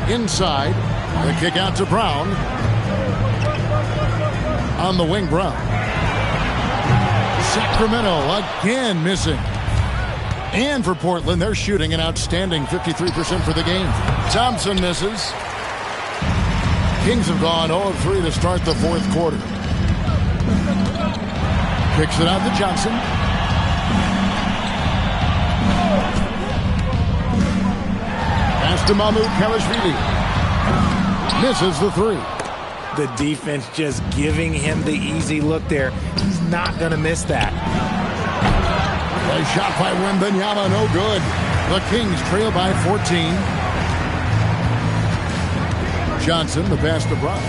Inside. The kick out to Brown. On the wing, Brown. Sacramento again missing. And for Portland, they're shooting an outstanding 53% for the game. Thompson misses. Kings have gone 0-3 to start the fourth quarter. Kicks it out to Johnson. Pass to Mamu Kelishvili. Misses the 3. The defense just giving him the easy look there. He's not going to miss that. A shot by Wembanyama, no good. The Kings trail by 14. Johnson, the pass to Brown.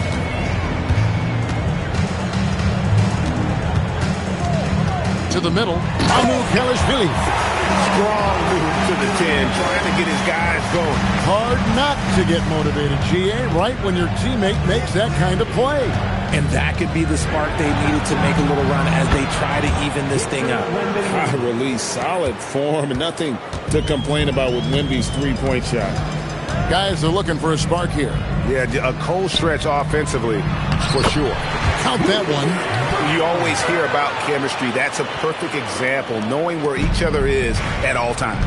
To the middle, Mamu Kelishvili. Strong move to the 10, trying to get his guys going. Hard not to get motivated, GA, right when your teammate makes that kind of play. And that could be the spark they needed to make a little run as they try to even this thing up. High release, solid form, and nothing to complain about with Wemby's three-point shot. Guys are looking for a spark here. Yeah, a cold stretch offensively, for sure. Count that one. You always hear about chemistry. That's a perfect example, knowing where each other is at all times.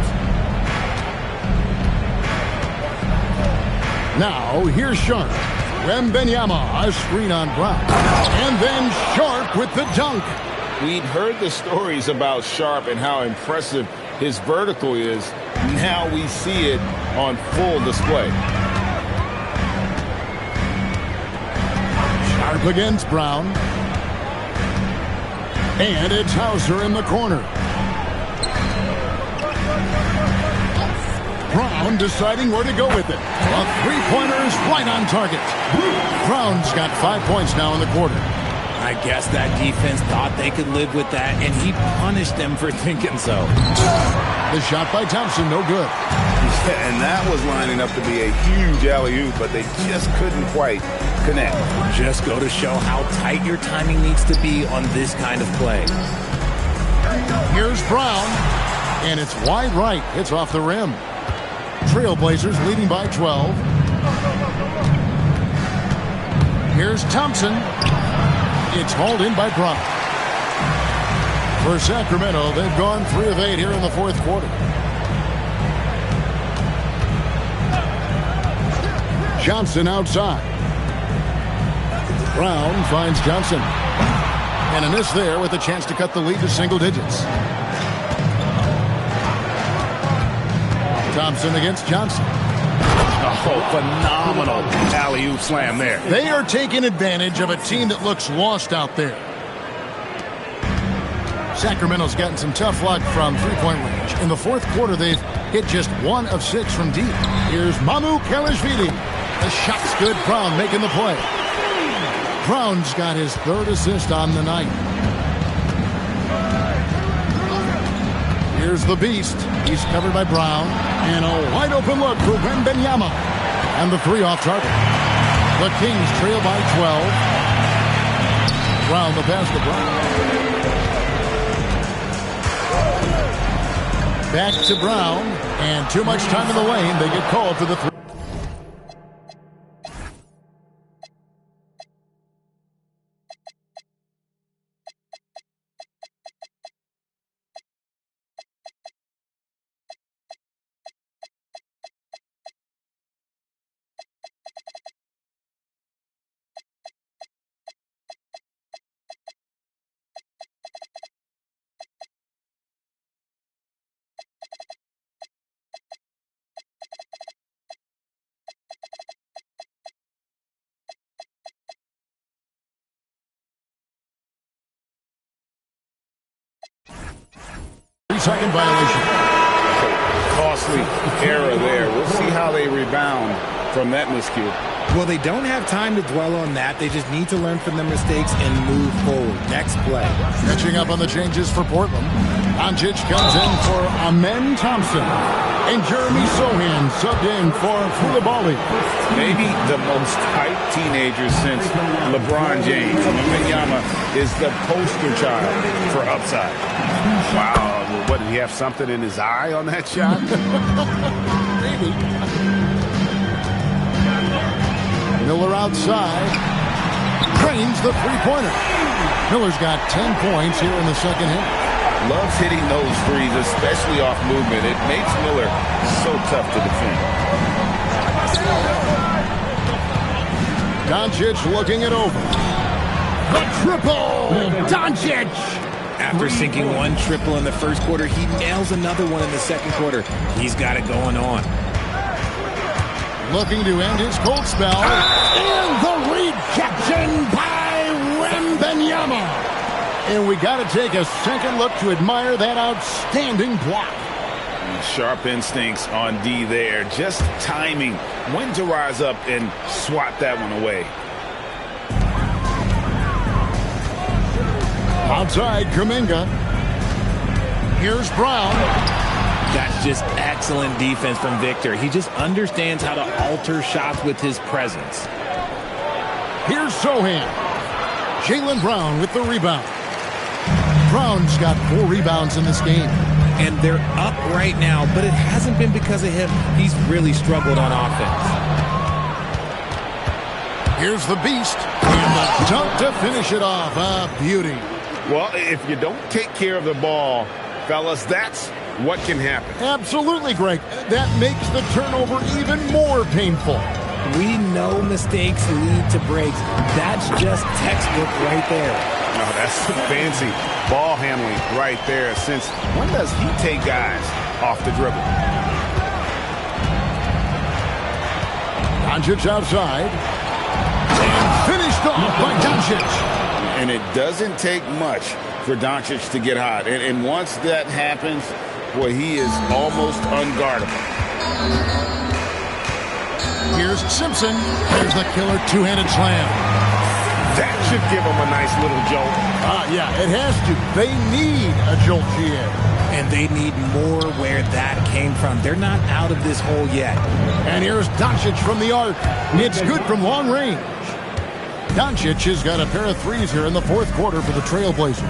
Now, here's Sharp. Wembanyama, a screen on Brown. And then Sharp with the dunk. We'd heard the stories about Sharp and how impressive his vertical is. Now we see it on full display. Sharp against Brown. And it's Hauser in the corner. Brown deciding where to go with it. A three-pointer is right on target. Brown's got 5 points now in the quarter. I guess that defense thought they could live with that, and he punished them for thinking so. The shot by Thompson, no good. Yeah, and that was lining up to be a huge alley-oop, but they just couldn't quite connect. Just go to show how tight your timing needs to be on this kind of play. Here's Brown, and it's wide right. It's off the rim. Trailblazers leading by 12. Here's Thompson. It's hauled in by Brown. For Sacramento, they've gone 3 of 8 here in the fourth quarter. Johnson outside. Brown finds Johnson. And a miss there with a chance to cut the lead to single digits. Thompson against Johnson. Oh, phenomenal alley-oop slam there. They are taking advantage of a team that looks lost out there. Sacramento's gotten some tough luck from three-point range. In the fourth quarter, they've hit just 1 of 6 from deep. Here's Mamu Kelishvili. The shot's good. Brown making the play. Brown's got his 3rd assist on the night. Here's the Beast. He's covered by Brown. And a wide open look for Wembanyama. And the 3 off target. The Kings trail by 12. Brown the pass to Brown. Back to Brown. And too much time in the lane. They get called for the 3. Second violation. Costly error there. We'll see how they rebound from that miscue. Well, they don't have time to dwell on that. They just need to learn from their mistakes and move forward. Next play. Catching up on the changes for Portland. Doncic comes in for Amen Thompson. And Jeremy Sohan subbed in for Koulibaly. Maybe the most hyped teenager since LeBron James. Wembanyama is the poster child for upside. Wow. What, did he have something in his eye on that shot? Maybe. Miller outside. Drains the three-pointer. Miller's got 10 points here in the second half. Loves hitting those threes, especially off movement. It makes Miller so tough to defend. Doncic looking it over. The triple! Doncic! After sinking 1 triple in the first quarter, he nails another one in the second quarter. He's got it going on. Looking to end his cold spell. And the rejection by Wembanyama. And we got to take a second look to admire that outstanding block. Sharp instincts on D there. Just timing when to rise up and swat that one away. Outside, Kuminga. Here's Brown. That's just excellent defense from Victor. He just understands how to alter shots with his presence. Here's Sohan. Jaylen Brown with the rebound. Brown's got 4 rebounds in this game. And they're up right now, but it hasn't been because of him. He's really struggled on offense. Here's the Beast. And the dunk to finish it off. A beauty. Well, if you don't take care of the ball, fellas, that's what can happen. Absolutely, Greg. That makes the turnover even more painful. We know mistakes lead to breaks. That's just textbook right there. No, that's some fancy ball handling right there. Since when does he take guys off the dribble? Doncic outside. And finished off by Doncic. And it doesn't take much for Doncic to get hot. And once that happens, boy, he is almost unguardable. Here's Simpson. There's the killer two-handed slam. That should give him a nice little jolt. Yeah, it has to. They need a jolt here. And they need more where that came from. They're not out of this hole yet. And here's Doncic from the arc. It's good from long range. Doncic has got a pair of threes here in the fourth quarter for the Trailblazers.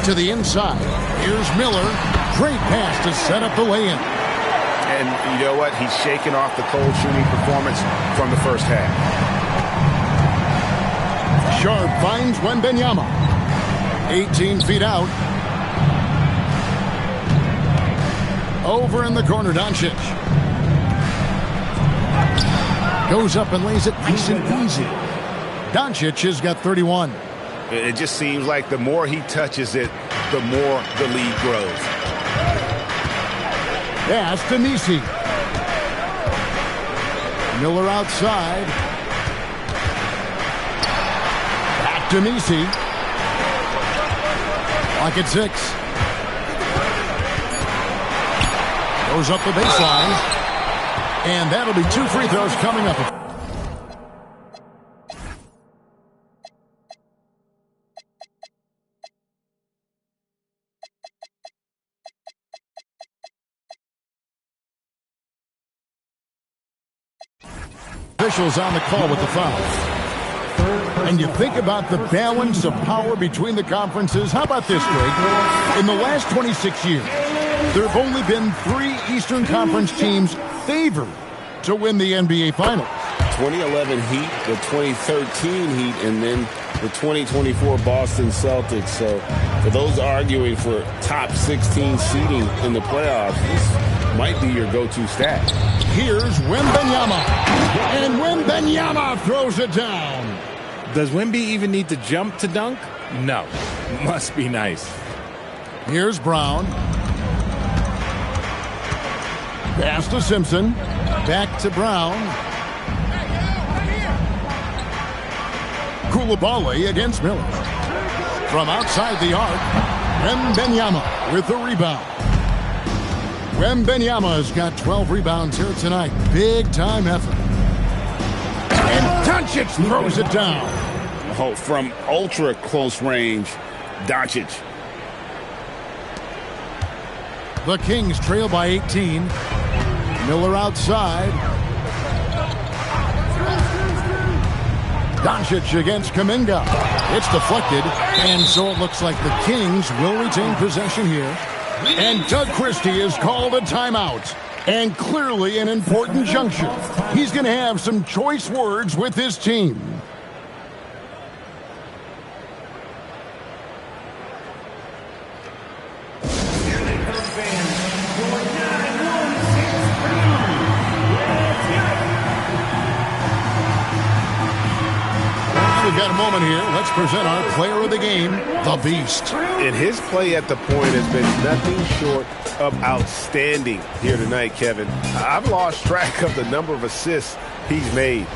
To the inside. Here's Miller. Great pass to set up the lay-in. And you know what? He's shaking off the cold shooting performance from the first half. Sharp finds Wembanyama. 18 feet out. Over in the corner, Doncic. Goes up and lays it nice and easy. Doncic has got 31. It just seems like the more he touches it, the more the lead grows. Pass to Nisi. Miller outside. Back to Nisi. Lock at 6. Goes up the baseline. And that'll be 2 free throws coming up. Officials on the call with the foul. And you think about the balance of power between the conferences. How about this, Greg? In the last 26 years, there have only been 3 Eastern Conference teams favored to win the NBA Finals. 2011 Heat, the 2013 Heat, and then the 2024 Boston Celtics. So for those arguing for top 16 seeding in the playoffs, this might be your go-to stat. Here's Wembanyama. And Wembanyama throws it down. Does Wemby even need to jump to dunk? No. Must be nice. Here's Brown. Pass to Simpson. Back to Brown. Koulibaly against Miller. From outside the arc, Wembanyama with the rebound. Wembanyama's got 12 rebounds here tonight. Big time effort. And Doncic throws it down. Oh, from ultra close range, Doncic. The Kings trail by 18. Miller outside. Doncic against Kuminga. It's deflected, and so it looks like the Kings will retain possession here. And Doug Christie has called a timeout. And clearly an important juncture. He's going to have some choice words with his team. We've got a moment here. Let's present our player of the game, the Beast. And his play at the point has been nothing short of outstanding here tonight, Kevin. I've lost track of the number of assists he's made.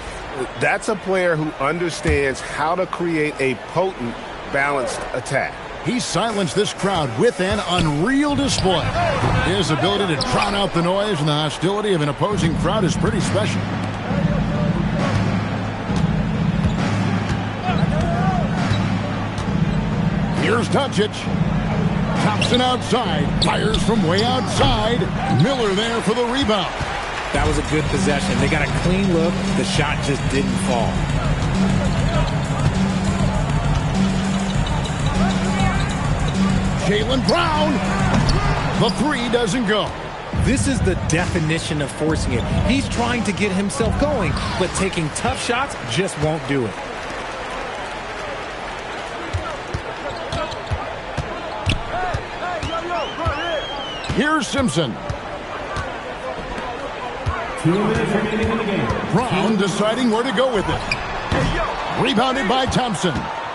That's a player who understands how to create a potent, balanced attack. He silenced this crowd with an unreal display. His ability to drown out the noise and the hostility of an opposing crowd is pretty special. Here's Doncic. Thompson outside. Fires from way outside. Miller there for the rebound. That was a good possession. They got a clean look. The shot just didn't fall. Jaylen Brown. The 3 doesn't go. This is the definition of forcing it. He's trying to get himself going, but taking tough shots just won't do it. Here's Simpson. 2 minutes remaining in the game. Brown deciding where to go with it. Rebounded by Thompson.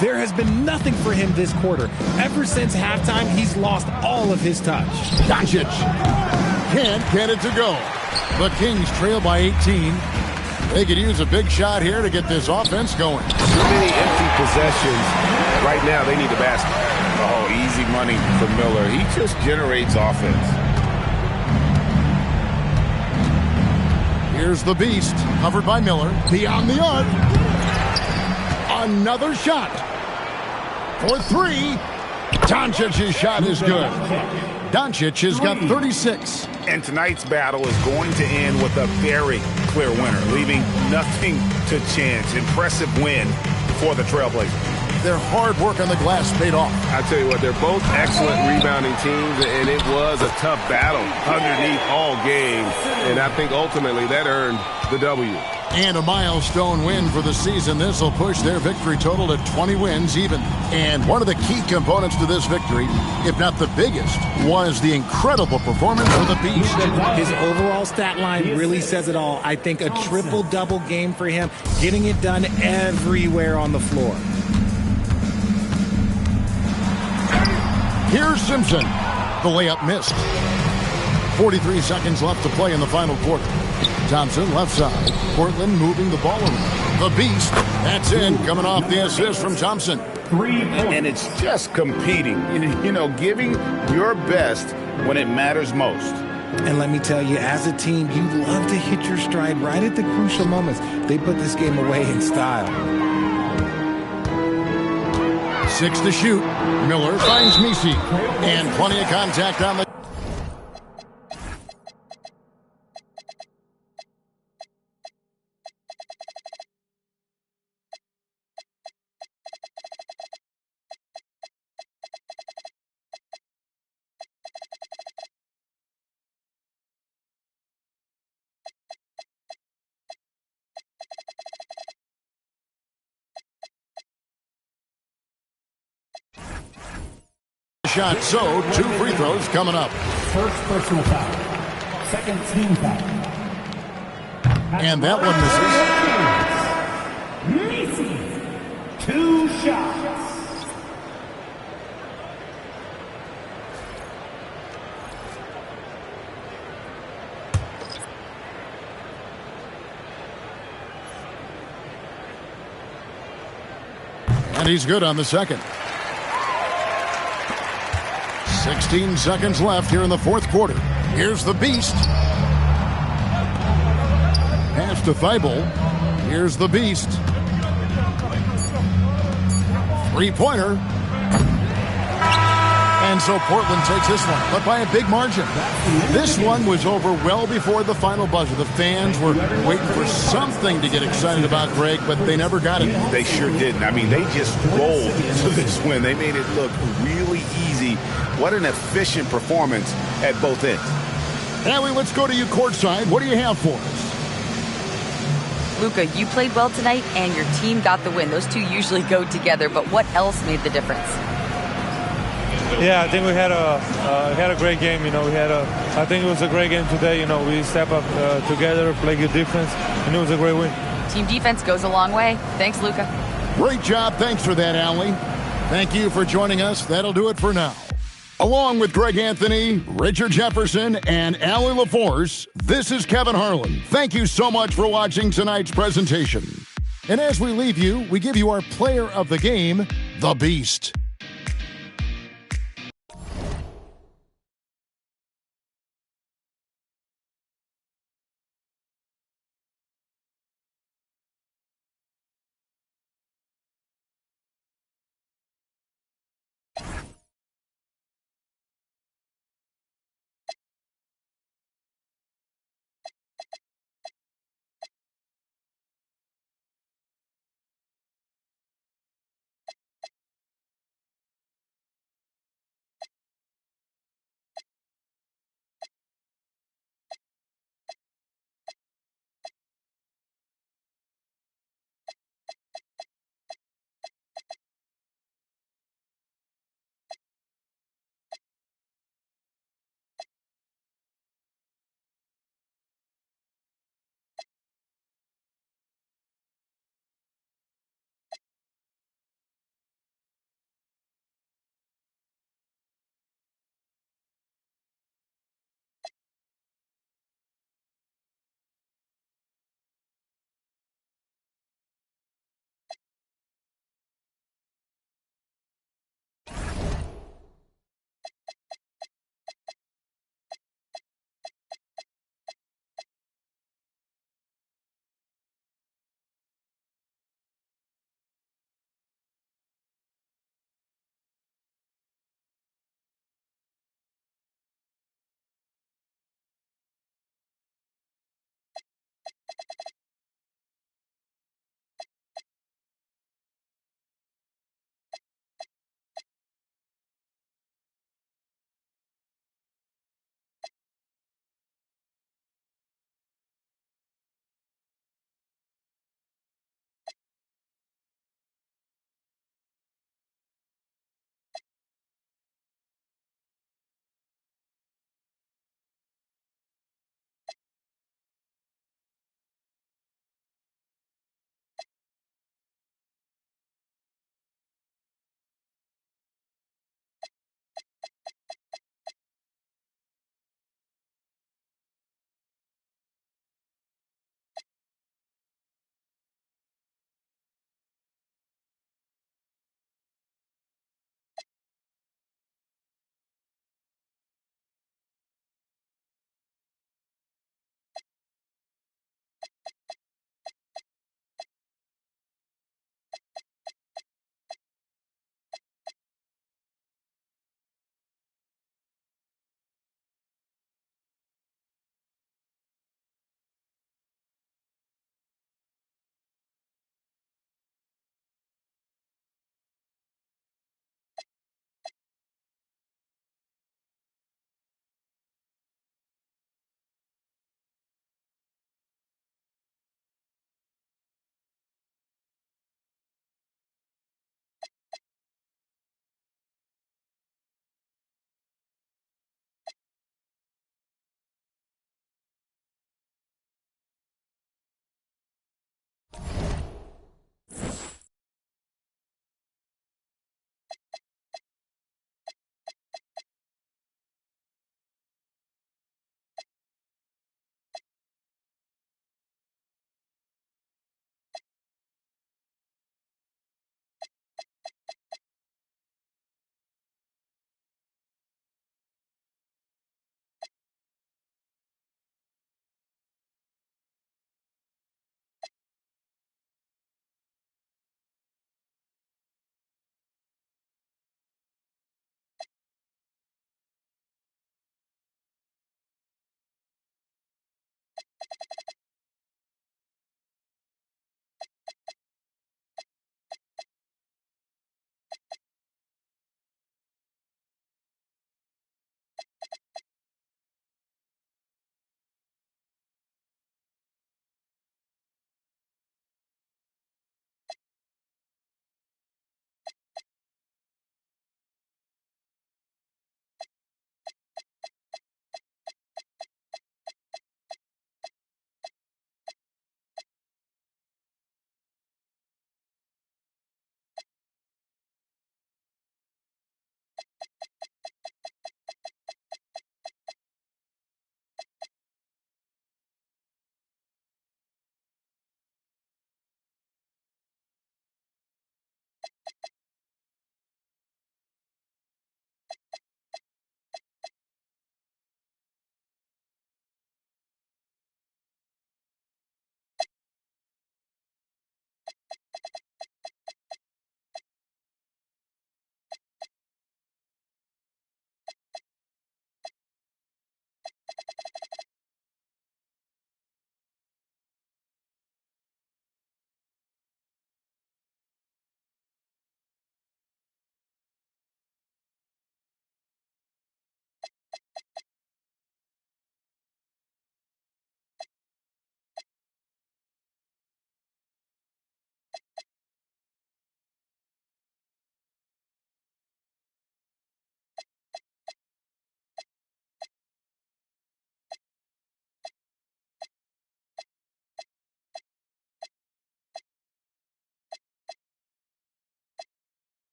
There has been nothing for him this quarter. Ever since halftime, he's lost all of his touch. Doncic. Can't get it to go. The Kings trail by 18. They could use a big shot here to get this offense going. Too many empty possessions. Right now, they need a basket. Oh, easy money for Miller. He just generates offense. Here's the Beast, covered by Miller. Beyond the arc. Another shot. For three. Doncic's shot is good. Doncic has got 36. And tonight's battle is going to end with a very clear winner, leaving nothing to chance. Impressive win for the Trailblazers. Their hard work on the glass paid off. I tell you what, they're both excellent rebounding teams, and it was a tough battle underneath all game. And I think ultimately that earned the W. And a milestone win for the season. This will push their victory total to 20 wins even. And one of the key components to this victory, if not the biggest, was the incredible performance of the Beast. His overall stat line really says it all. I think a triple-double game for him, getting it done everywhere on the floor. Here's Simpson. The layup missed. 43 seconds left to play in the final quarter. Thompson left side. Portland moving the ball around. The Beast. That's in. Coming off the assist from Thompson. And it's just competing. You know, giving your best when it matters most. And let me tell you, as a team, you love to hit your stride right at the crucial moments. They put this game away in style. 6 to shoot. Miller finds Misi. And plenty of contact on the... shot. So, 2 free throws coming up. First personal foul. Second team foul. And that one misses. Misi. 2 shots. And he's good on the second. 16 seconds left here in the fourth quarter. Here's the Beast. Pass to Thibault. Here's the Beast. Three-pointer. And so Portland takes this one, but by a big margin. This one was over well before the final buzzer. The fans were waiting for something to get excited about, Greg, but they never got it. They sure didn't. I mean, they just rolled to this win. They made it look really easy. What an efficient performance at both ends. Allie, let's go to you courtside. What do you have for us? Luka, you played well tonight, and your team got the win. Those two usually go together, but what else made the difference? Yeah, I think we had a great game. You know, I think it was a great game today. You know, we step up together, play good defense, and it was a great win. Team defense goes a long way. Thanks, Luka. Great job. Thanks for that, Allie. Thank you for joining us. That'll do it for now. Along with Greg Anthony, Richard Jefferson, and Allie LaForce, this is Kevin Harlan. Thank you so much for watching tonight's presentation. And as we leave you, we give you our player of the game, the Beast.